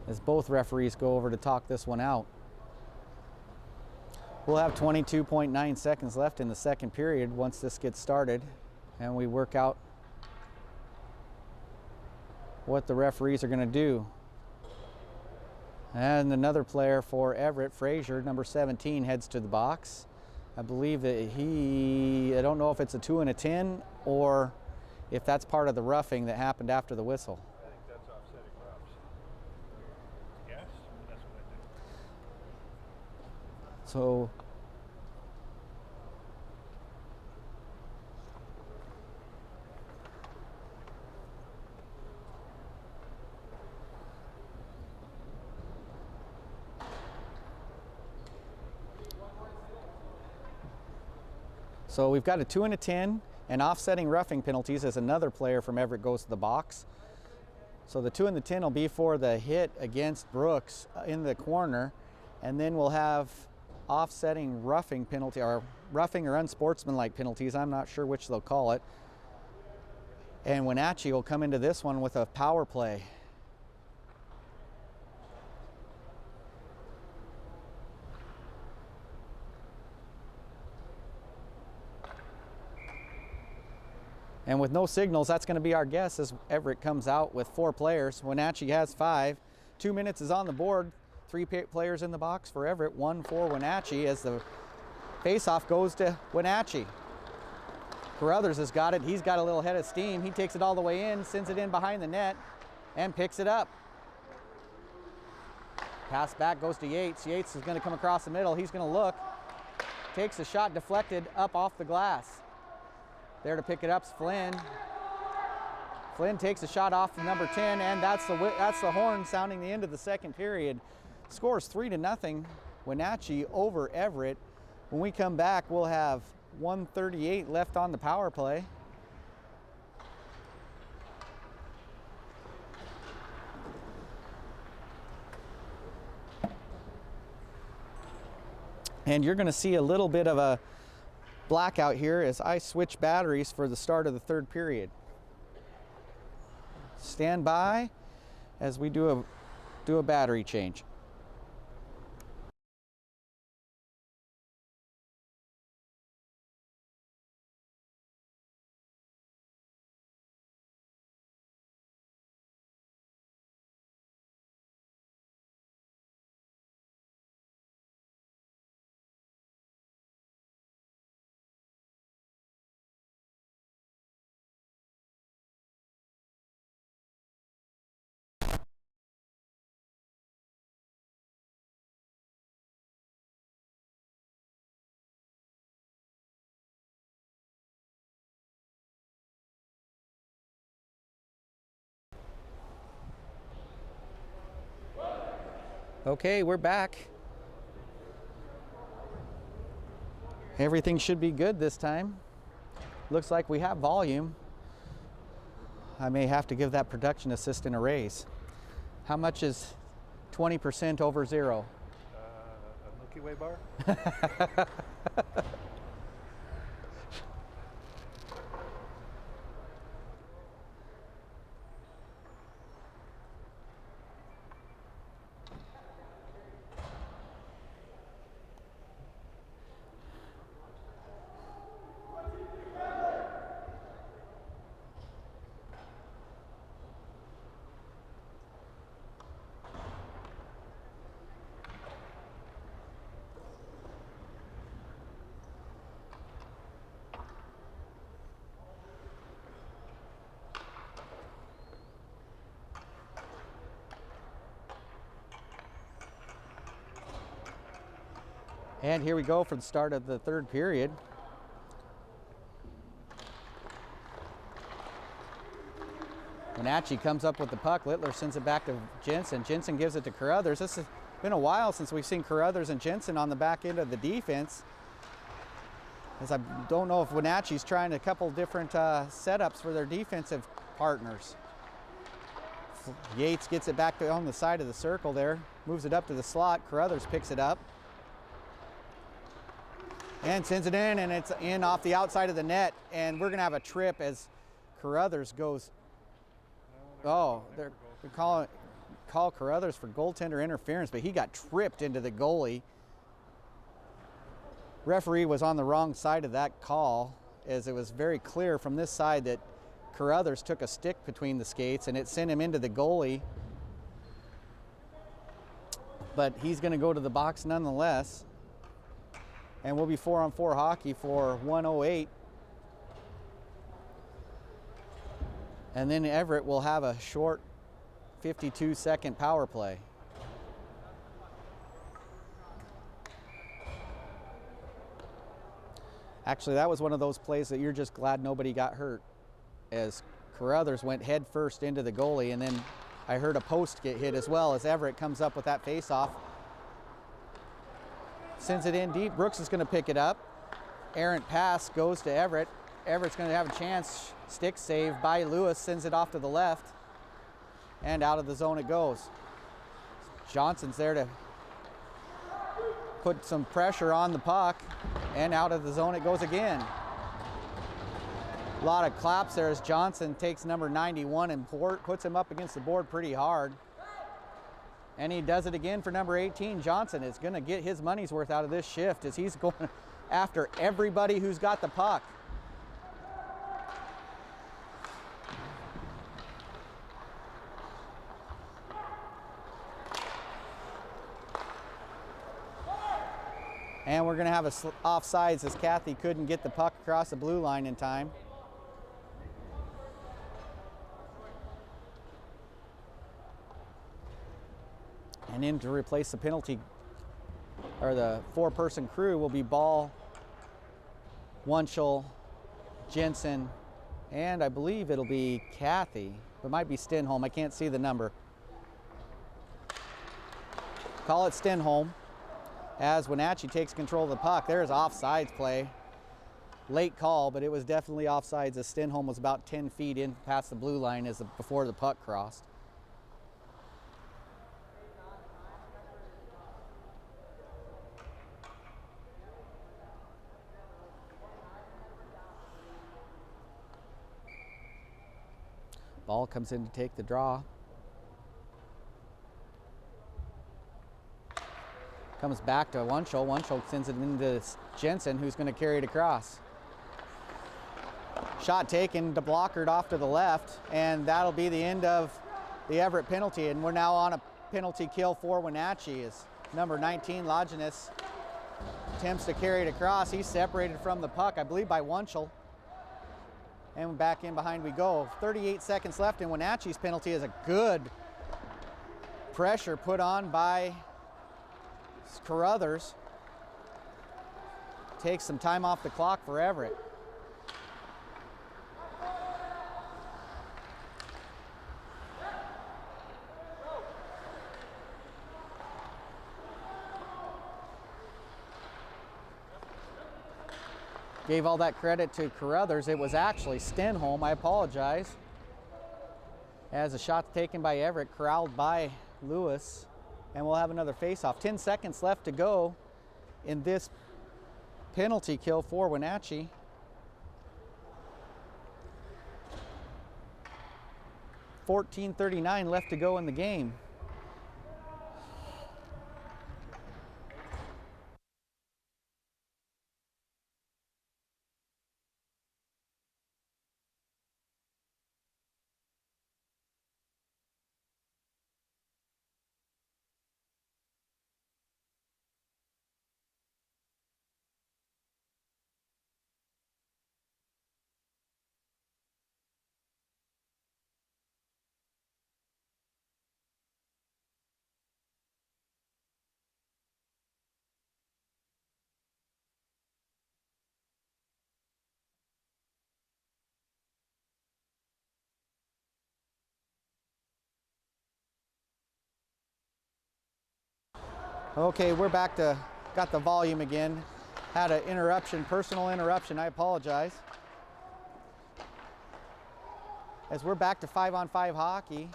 As both referees go over to talk this one out. We'll have 22.9 seconds left in the second period once this gets started and we work out what the referees are going to do. And another player for Everett, Frazier, number 17, heads to the box. I believe that I don't know if it's a 2 and a 10 or if that's part of the roughing that happened after the whistle. I think that's offsetting roughs. Yes, that's what I did. So So we've got a 2 and a 10 and offsetting roughing penalties as another player from Everett goes to the box. So the 2 and the 10 will be for the hit against Brooks in the corner, and then we'll have offsetting roughing penalty, or roughing or unsportsmanlike penalties. I'm not sure which they'll call it. And Wenatchee will come into this one with a power play. And with no signals, that's going to be our guess as Everett comes out with 4 players. Wenatchee has 5. 2 minutes is on the board. 3 players in the box for Everett, 1 for Wenatchee as the faceoff goes to Wenatchee. Carruthers has got it. He's got a little head of steam. He takes it all the way in, sends it in behind the net, and picks it up. Pass back goes to Yates. Yates is going to come across the middle. He's going to look. Takes a shot deflected up off the glass. There to pick it up is Flynn. Flynn takes a shot off from number 10, and that's the horn sounding the end of the second period. Scores 3-0, Wenatchee over Everett. When we come back, we'll have 1:38 left on the power play. And you're going to see a little bit of a blackout here as I switch batteries for the start of the third period. Stand by as we do a battery change. Okay, we're back. Everything should be good this time. Looks like we have volume. I may have to give that production assistant a raise. How much is 20% over 0? A Milky Way bar? And here we go for the start of the third period. Wenatchee comes up with the puck. Littler sends it back to Jensen. Jensen gives it to Carruthers. This has been a while since we've seen Carruthers and Jensen on the back end of the defense. As I don't know if Wenatchee's trying a couple different setups for their defensive partners. Yates gets it back on the side of the circle there, moves it up to the slot. Carruthers picks it up and sends it in, and it's in off the outside of the net, and we're gonna have a trip as Carruthers goes. Oh, they're calling Carruthers for goaltender interference, but he got tripped into the goalie. Referee was on the wrong side of that call, as it was very clear from this side that Carruthers took a stick between the skates and it sent him into the goalie. But he's going to go to the box nonetheless. And we'll be 4-on-4 hockey for 1:08. And then Everett will have a short 52-second power play. Actually, that was one of those plays that you're just glad nobody got hurt, as Carruthers went head first into the goalie, and then I heard a post get hit as well as Everett comes up with that face-off. Sends it in deep. Brooks is going to pick it up. Errant pass goes to Everett. Everett's going to have a chance. Stick save by Lewis, sends it off to the left, and out of the zone it goes. Johnson's there to put some pressure on the puck, and out of the zone it goes again. A lot of claps there as Johnson takes number 91 and puts him up against the board pretty hard. And he does it again for number 18. Johnson is going to get his money's worth out of this shift as he's going after everybody who's got the puck. And we're going to have a offsides as Kathy couldn't get the puck across the blue line in time. And in to replace the penalty, or the four-person crew, will be Ball, Wunschel, Jensen, and I believe it'll be Kathy. It might be Stenholm. I can't see the number. Call it Stenholm as Wenatchee takes control of the puck. There's offsides play. Late call, but it was definitely offsides as Stenholm was about 10 feet in past the blue line before the puck crossed. Ball comes in to take the draw. Comes back to Wunschel. Wunschel sends it into Jensen, who's going to carry it across. Shot taken, blockered off to the left, and that'll be the end of the Everett penalty. And we're now on a penalty kill for Wenatchee as number 19, Lajeunesse, attempts to carry it across. He's separated from the puck, I believe, by Wunschel. And back in behind we go. 38 seconds left, and Wenatchee's penalty is a good pressure put on by Carruthers. Takes some time off the clock for Everett. Gave all that credit to Carruthers. It was actually Stenholm. I apologize. As a shot taken by Everett, corralled by Lewis. And we'll have another face-off. 10 seconds left to go in this penalty kill for Wenatchee. .39 left to go in the game. Okay, we're back to, got the volume again. Had an interruption, personal interruption, I apologize. As we're back to 5-on-5 hockey,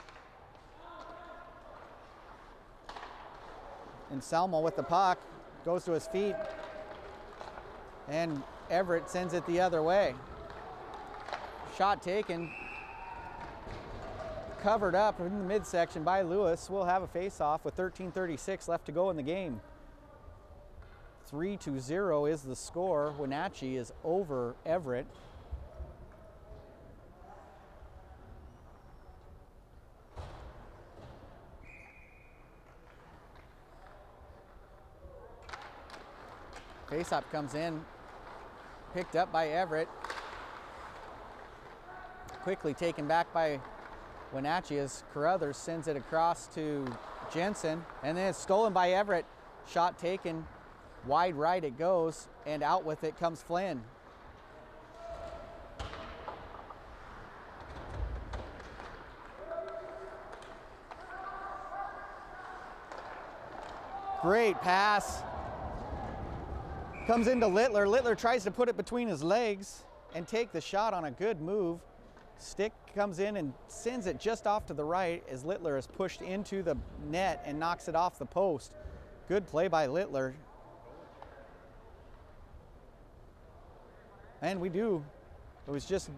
Anselmo with the puck, goes to his feet, and Everett sends it the other way. Shot taken, covered up in the midsection by Lewis. We'll have a face-off with 13:36 left to go in the game. 3-0 is the score. Wenatchee is over Everett. Faceoff comes in, picked up by Everett. Quickly taken back by Wenatchee as Carruthers sends it across to Jensen, and then it's stolen by Everett. Shot taken, wide right it goes, and out with it comes Flynn. Great pass. Comes into Littler. Littler tries to put it between his legs and take the shot on a good move. Stick comes in and sends it just off to the right as Littler is pushed into the net and knocks it off the post. Good play by Littler. And it was just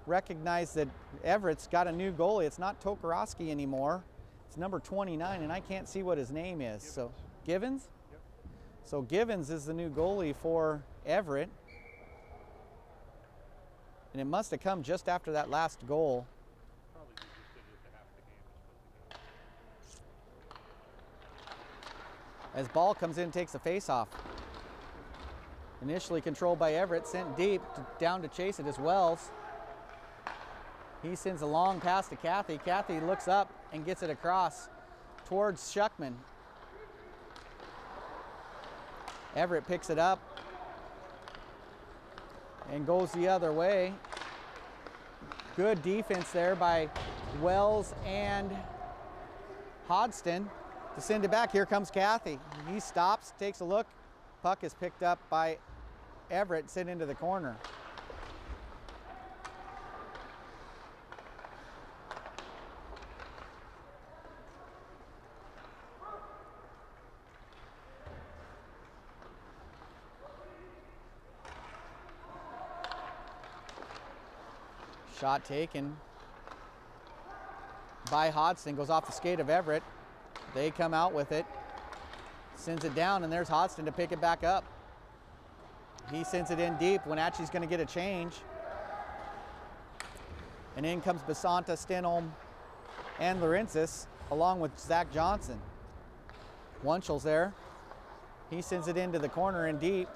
recognized that Everett's got a new goalie. It's not Tokarowski anymore. It's number 29, and I can't see what his name is. Givens. So, Givens? Yep. So Givens is the new goalie for Everett. And it must have come just after that last goal. Probably just did it at half the game. As ball comes in and takes a face-off. Initially controlled by Everett, sent deep, down to chase it as Wells. He sends a long pass to Cathy. Cathy looks up and gets it across towards Schuckman. Everett picks it up and goes the other way. Good defense there by Wells and Hodgson to send it back. Here comes Cathy. He stops, takes a look. Puck is picked up by Everett, sent into the corner. Shot taken by Hodgson, goes off the skate of Everett. They come out with it, sends it down, and there's Hodgson to pick it back up. He sends it in deep. Wenatchee's going to get a change. And in comes Basanta, Stenholm, and Laurentis, along with Zach Johnson. Wunchel's there. He sends it into the corner in deep,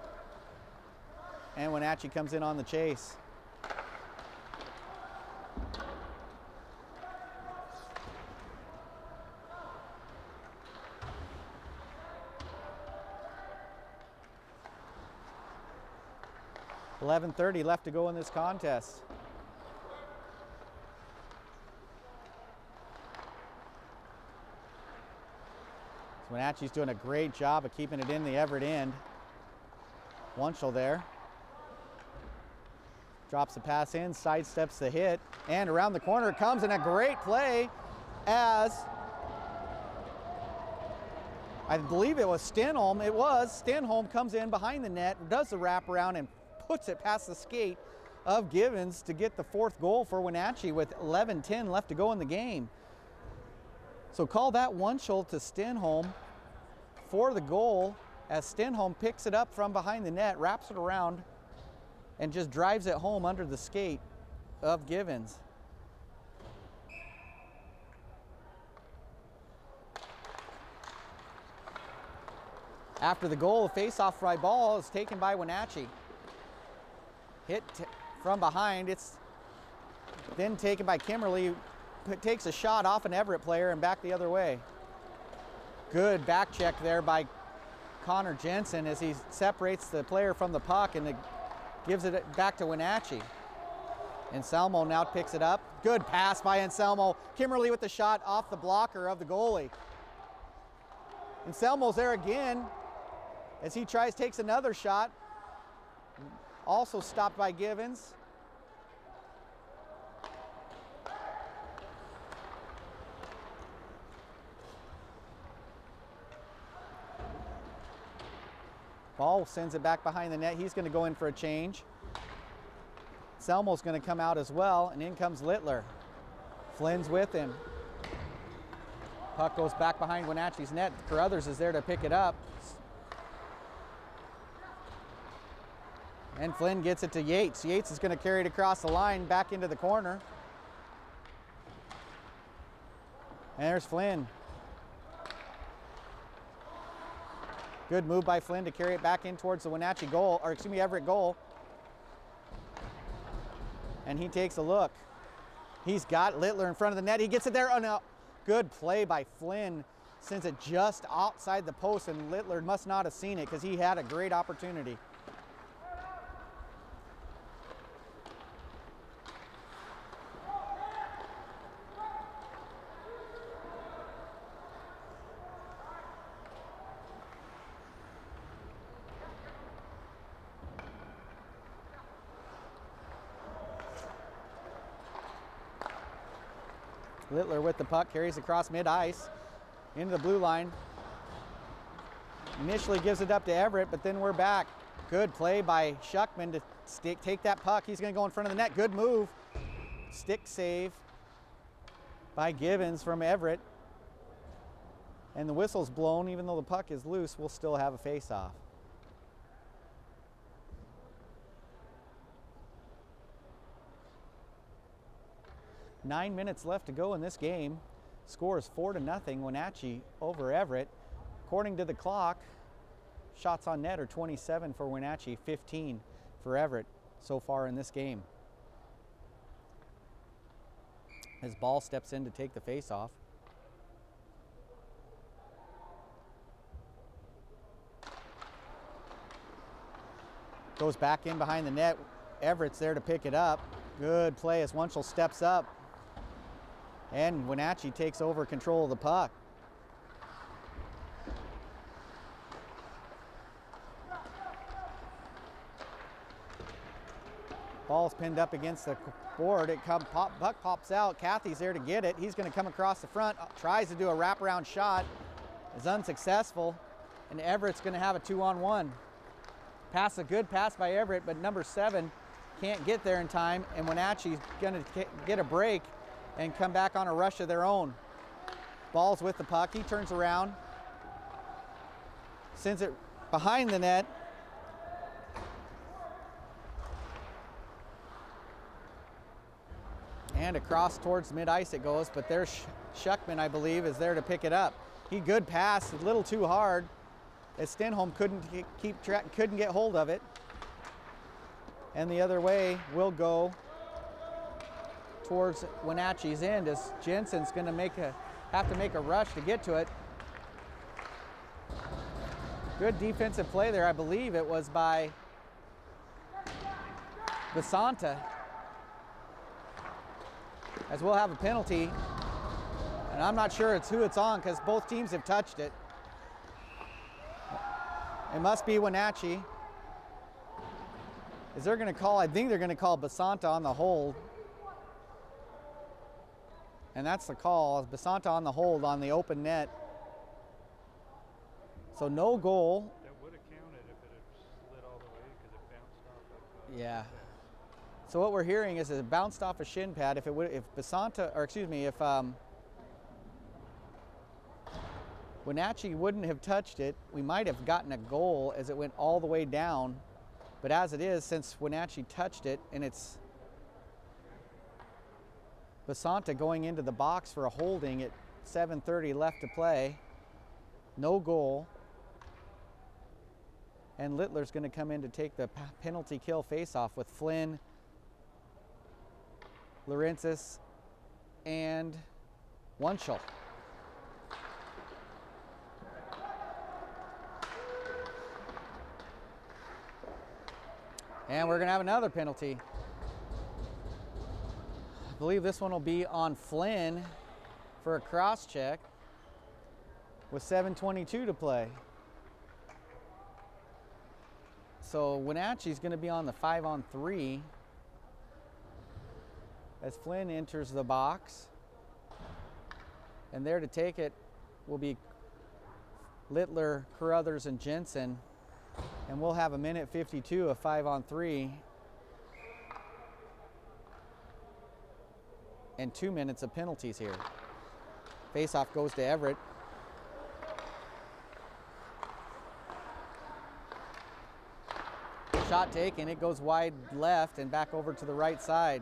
and Wenatchee comes in on the chase. .11:30 left to go in this contest. Wenatchee's doing a great job of keeping it in the Everett end. Wunschel there. Drops the pass in, sidesteps the hit, and around the corner it comes, and a great play as I believe it was Stenholm. It was. Stenholm comes in behind the net, does the wraparound, and puts it past the skate of Givens to get the fourth goal for Wenatchee with 11:10 left to go in the game. So call that Wunschel to Stenholm for the goal as Stenholm picks it up from behind the net, wraps it around, and just drives it home under the skate of Givens. After the goal, a face-off fly ball is taken by Wenatchee. Hit from behind, it's then taken by Kimmerly, takes a shot off an Everett player and back the other way. Good back check there by Connor Jensen as he separates the player from the puck and gives it back to Wenatchee. Anselmo now picks it up. Good pass by Anselmo. Kimmerly with the shot off the blocker of the goalie. Anselmo's there again as he takes another shot. Also stopped by Givens. Ball sends it back behind the net. He's going to go in for a change. Selmo's going to come out as well, and in comes Littler. Flynn's with him. Puck goes back behind Wenatchee's net. Carruthers is there to pick it up. And Flynn gets it to Yates. Yates is going to carry it across the line back into the corner. And there's Flynn. Good move by Flynn to carry it back in towards the Wenatchee goal, or excuse me, Everett goal. And he takes a look. He's got Littler in front of the net. He gets it there. Oh no. Good play by Flynn. Sends it just outside the post, and Littler must not have seen it because he had a great opportunity. Littler with the puck, carries across mid-ice into the blue line. Initially gives it up to Everett, but then we're back. Good play by Schuckman to take that puck. He's going to go in front of the net. Good move. Stick save by Givens from Everett. And the whistle's blown. Even though the puck is loose, we'll still have a face-off. Nine minutes left to go in this game. Score is 4-0, Wenatchee over Everett. According to the clock, shots on net are 27 for Wenatchee, 15 for Everett so far in this game. As Ball steps in to take the face-off. Goes back in behind the net. Everett's there to pick it up. Good play as Wunschel steps up. And Wenatchee takes over control of the puck. Ball's pinned up against the board. Puck pops out. Cathy's there to get it. He's going to come across the front. Tries to do a wraparound shot. Is unsuccessful. And Everett's going to have a 2-on-1. Pass, a good pass by Everett, but number 7 can't get there in time. And Wenatchee's going to get a break and come back on a rush of their own. Ball's with the puck. He turns around. Sends it behind the net. And across towards mid-ice it goes, but there's Schuckman, I believe, is there to pick it up. Good pass, a little too hard, as Stenholm couldn't get hold of it. And the other way will go towards Wenatchee's end, as Jensen's going to have to make a rush to get to it. Good defensive play there. I believe it was by Basanta. As we'll have a penalty, and I'm not sure it's who it's on because both teams have touched it. It must be Wenatchee. Is they're going to call? I think they're going to call Basanta on the hold. And that's the call. Basanta on the hold on the open net. So no goal. That would have counted if it had slid all the way because it bounced off of Yeah. So what we're hearing is it bounced off a shin pad. If Basanta, or excuse me, if Wenatchee wouldn't have touched it, we might have gotten a goal as it went all the way down. But as it is, since Wenatchee touched it, and it's Basanta going into the box for a holding at 7:30 left to play. No goal. And Littler's going to come in to take the penalty kill face-off with Flynn, Laurentis, and Wunschel. And we're going to have another penalty. I believe this one will be on Flynn for a cross check with 7:22 to play. So Wenatchee's going to be on the 5-on-3 as Flynn enters the box. And there to take it will be Littler, Carruthers, and Jensen. And we'll have a minute 52 of 5-on-3 and 2 minutes of penalties here. Face-off goes to Everett. Shot taken, it goes wide left and back over to the right side.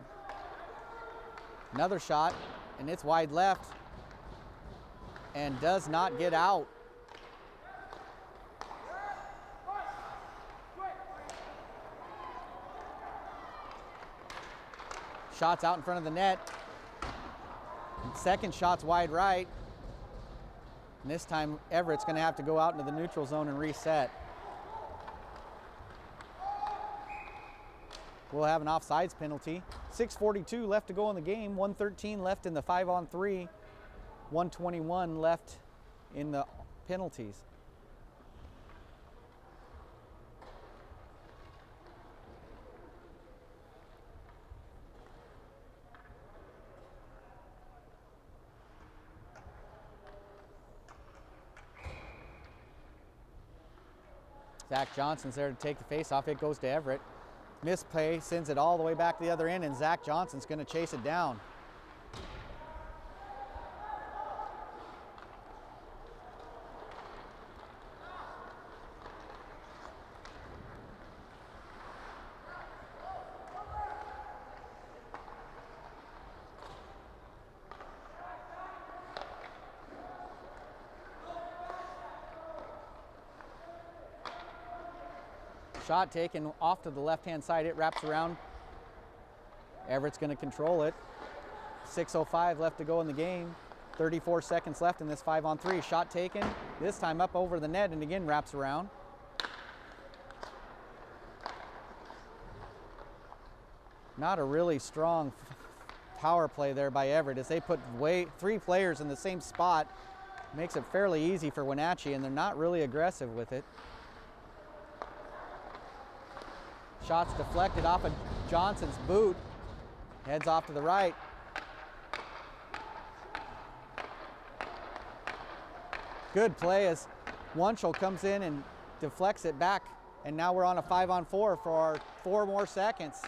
Another shot, and it's wide left and does not get out. Shots out in front of the net. Second shot's wide right. And this time Everett's going to have to go out into the neutral zone and reset. We'll have an offsides penalty. 6:42 left to go in the game. 1:13 left in the 5-on-3. 1:21 left in the penalties. Zach Johnson's there to take the face-off. It goes to Everett. Misplay sends it all the way back to the other end, and Zach Johnson's going to chase it down. Shot taken off to the left-hand side. It wraps around. Everett's going to control it. 6:05 left to go in the game. 34 seconds left in this 5-on-3. Shot taken. This time up over the net and again wraps around. Not a really strong power play there by Everett as they put 3 players in the same spot. Makes it fairly easy for Wenatchee, and they're not really aggressive with it. Shots deflected off of Johnson's boot. Heads off to the right. Good play as Wunschel comes in and deflects it back. And now we're on a 5-on-4 for 4 more seconds.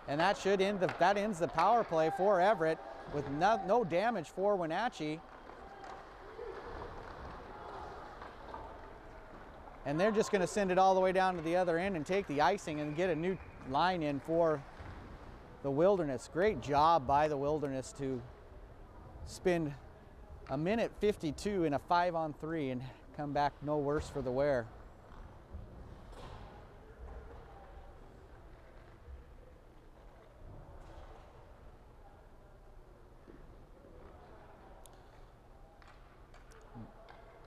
And that should end that ends the power play for Everett with no damage for Wenatchee. And they're just going to send it all the way down to the other end and take the icing and get a new line in for the Wilderness. Great job by the Wilderness to spend a minute 52 in a 5-on-3 and come back no worse for the wear.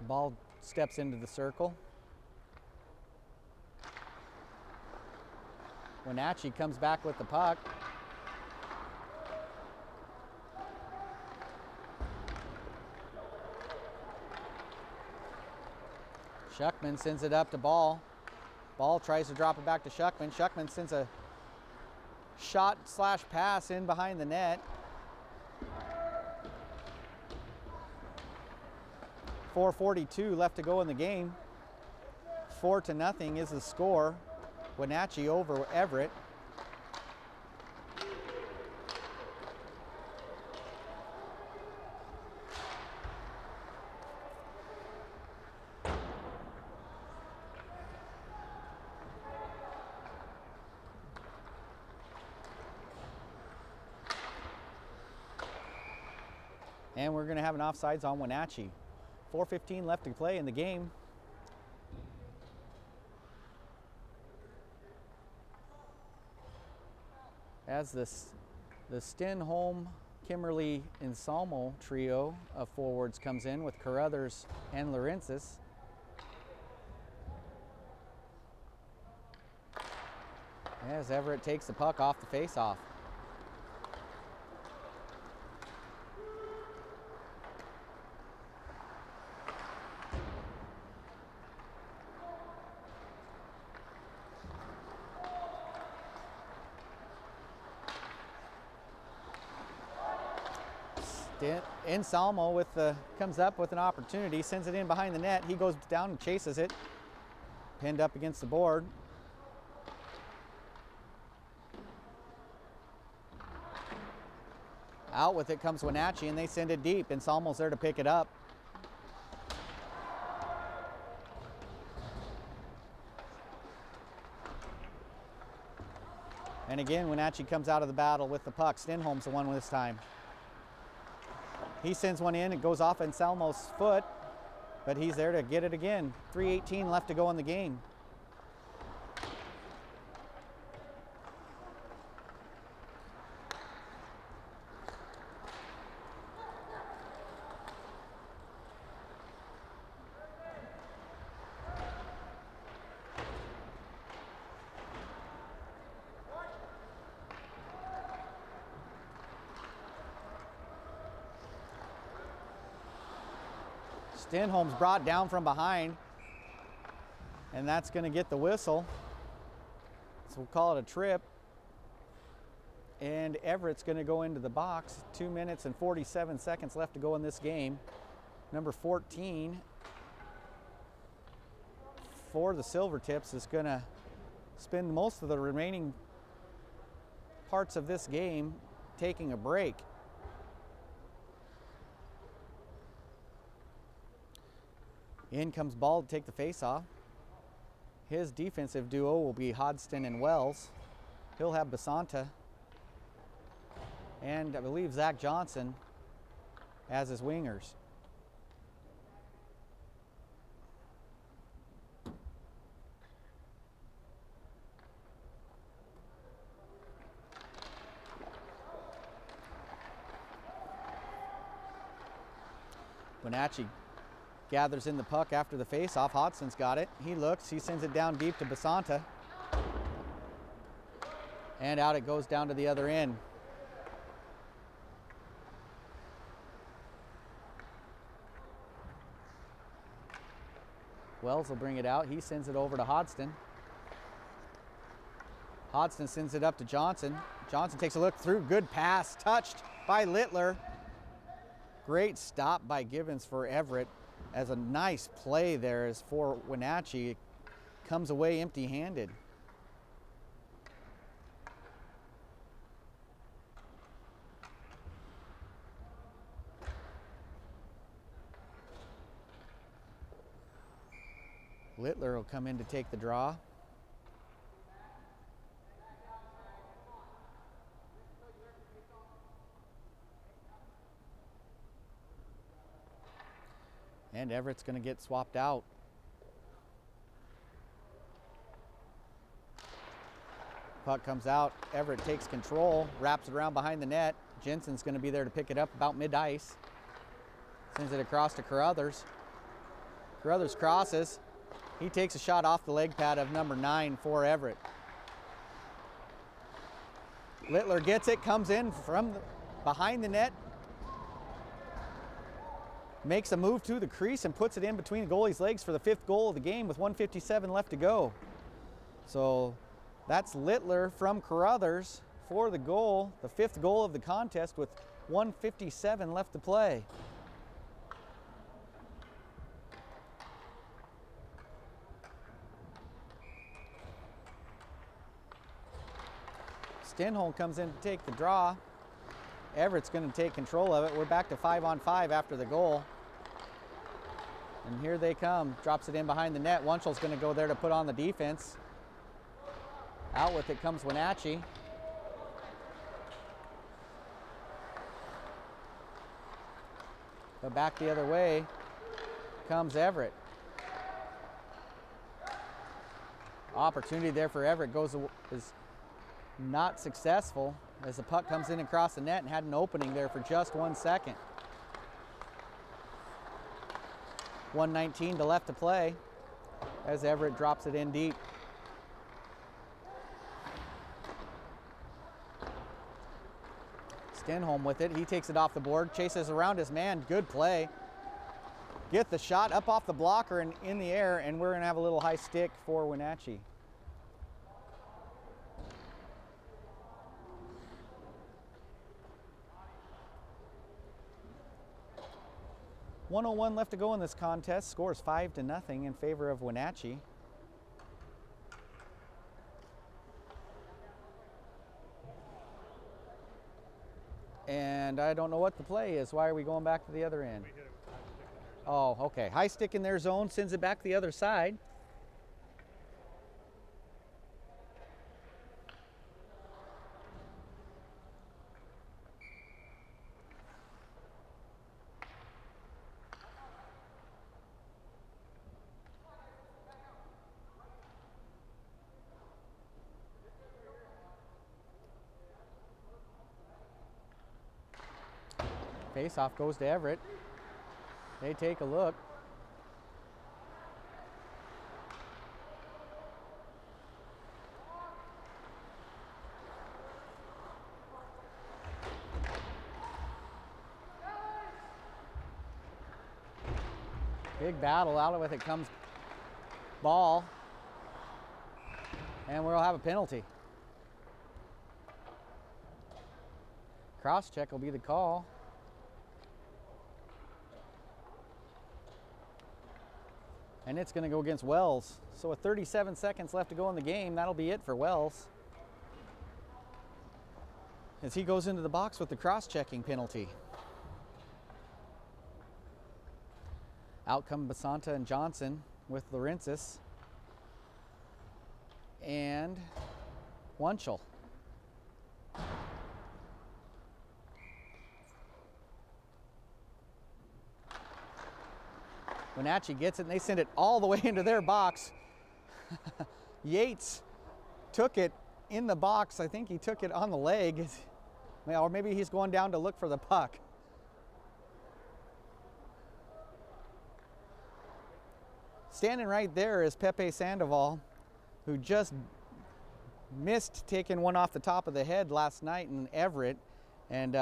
Ball steps into the circle. Wenatchee comes back with the puck. Schuckman sends it up to Ball. Ball tries to drop it back to Schuckman. Schuckman sends a shot/pass in behind the net. 4:42 left to go in the game. 4-0 is the score. Wenatchee over Everett. And we're going to have an offsides on Wenatchee. 4:15 left to play in the game. As the Stenholm, Kimmerly, and Salmo trio of forwards comes in with Carruthers and Laurentis. As Everett takes the puck off the face-off. Salmo with comes up with an opportunity, sends it in behind the net. He goes down and chases it, pinned up against the board. Out with it comes Wenatchee, and they send it deep, and Salmo's there to pick it up. And again, Wenatchee comes out of the battle with the puck. Stenholm's the one this time. He sends one in, it goes off in Salmo's foot, but he's there to get it again. 3:18 left to go in the game. Stenholm's brought down from behind, and that's going to get the whistle. So we'll call it a trip. And Everett's going to go into the box. 2 minutes and 47 seconds left to go in this game. Number 14 for the Silvertips is going to spend most of the remaining parts of this game taking a break. In comes Ball to take the face-off. His defensive duo will be Hodgson and Wells. He'll have Basanta and I believe Zach Johnson as his wingers. Wenatchee gathers in the puck after the face-off. Hodgson's got it. He looks, he sends it down deep to Basanta. And out it goes down to the other end. Wells will bring it out. He sends it over to Hodgson. Hodgson sends it up to Johnson. Johnson takes a look through. Good pass. Touched by Littler. Great stop by Gibbons for Everett. As a nice play there is for Wenatchee. Comes away empty-handed. Littler will come in to take the draw. And Everett's going to get swapped out. Puck comes out. Everett takes control, wraps it around behind the net. Jensen's going to be there to pick it up about mid-ice. Sends it across to Carruthers. Carruthers crosses. He takes a shot off the leg pad of number 9 for Everett. Littler gets it, comes in from behind the net. Makes a move to the crease and puts it in between the goalie's legs for the 5th goal of the game with 1:57 left to go. So that's Littler from Carruthers for the goal, the 5th goal of the contest with 1:57 left to play. Stenholm comes in to take the draw. Everett's going to take control of it. We're back to 5-on-5 after the goal. And here they come. Drops it in behind the net. Wunschel's going to go there to put on the defense. Out with it comes Wenatchee. But back the other way comes Everett. Opportunity there for Everett is not successful as the puck comes in across the net and had an opening there for just 1 second. 1:19 to left to play as Everett drops it in deep. Stenholm with it. He takes it off the board, chases around his man. Good play. Get the shot up off the blocker and in the air, and we're going to have a little high stick for Wenatchee. 1:01 left to go in this contest. Score is 5-0 in favor of Wenatchee. And I don't know what the play is. Why are we going back to the other end? We hit it with high stick in there. Oh, okay. High stick in their zone, sends it back to the other side. Face-off goes to Everett. They take a look. Big battle. Out with it comes ball. And we'll have a penalty. Cross check will be the call. And it's going to go against Wells. So with 37 seconds left to go in the game, that'll be it for Wells, as he goes into the box with the cross-checking penalty. Out come Basanta and Johnson with Laurentis and Wunschel. Wenatchee gets it and they send it all the way into their box. Yates took it in the box. I think he took it on the leg. Or maybe he's going down to look for the puck. Standing right there is Pepe Sandoval, who just missed taking one off the top of the head last night in Everett. And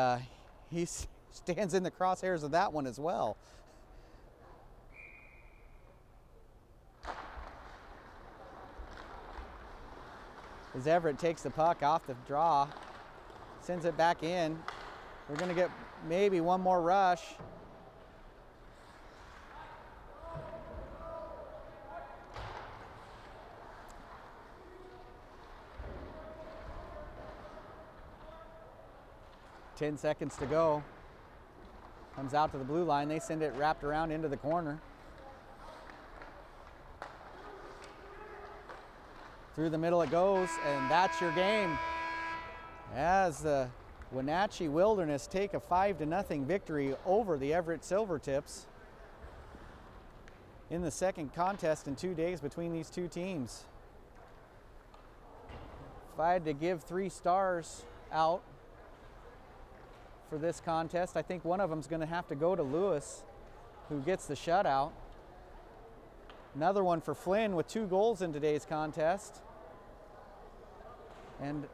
he stands in the crosshairs of that one as well. As Everett takes the puck off the draw, sends it back in. We're going to get maybe one more rush. Ten seconds to go. Comes out to the blue line. They send it wrapped around into the corner. Through the middle it goes, and that's your game. As the Wenatchee Wilderness take a 5-0 victory over the Everett Silvertips in the second contest in 2 days between these two teams. If I had to give 3 stars out for this contest, I think one of them is going to have to go to Lewis, who gets the shutout. Another one for Flynn with 2 goals in today's contest. And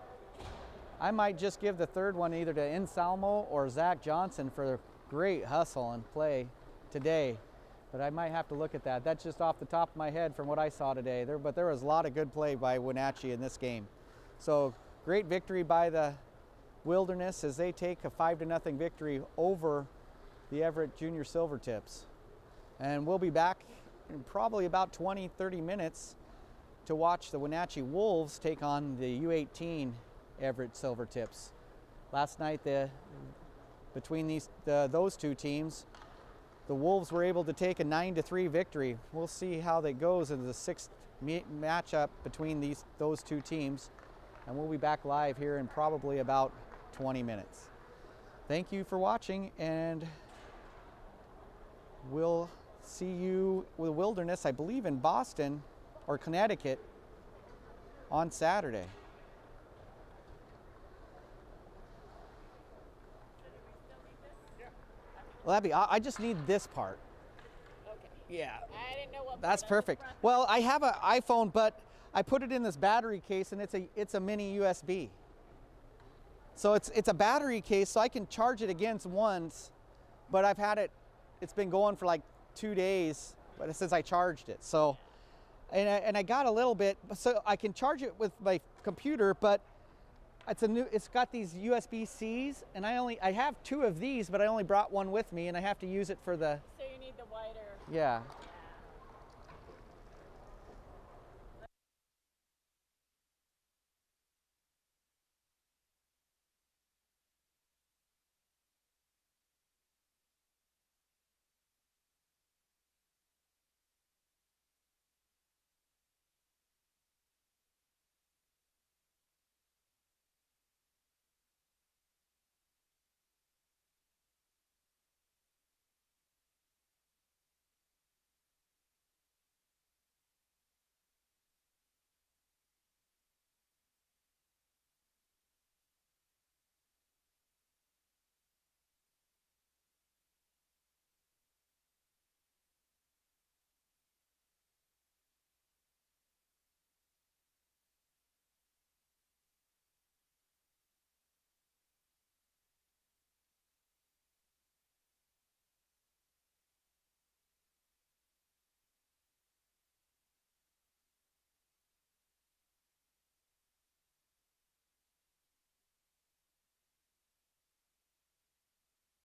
I might just give the third one either to Insalmo or Zach Johnson for great hustle and play today. But I might have to look at that. That's just off the top of my head from what I saw today. But there was a lot of good play by Wenatchee in this game. So great victory by the Wilderness as they take a 5-0 victory over the Everett Junior Silvertips. And we'll be back in probably about 20-30 minutes to watch the Wenatchee Wolves take on the U18 Everett Silvertips. Last night, between those two teams, the Wolves were able to take a 9-3 victory. We'll see how that goes in the 6th matchup between those two teams, and we'll be back live here in probably about 20 minutes. Thank you for watching, and we'll see you with Wilderness, I believe, in Boston or Connecticut on Saturday. Well, I just need this part. Okay. Yeah. I didn't know what. That's part on the perfect. front. Well, I have an iPhone, but I put it in this battery case, and it's a mini USB. So it's a battery case, so I can charge it against once, but I've had it. It's been going for like 2 days, but since I charged it. So, and I got a little bit, so I can charge it with my computer, but it's got these USB-Cs, and I have 2 of these, but I only brought one with me, and I have to use it for the. So you need the wider. Yeah.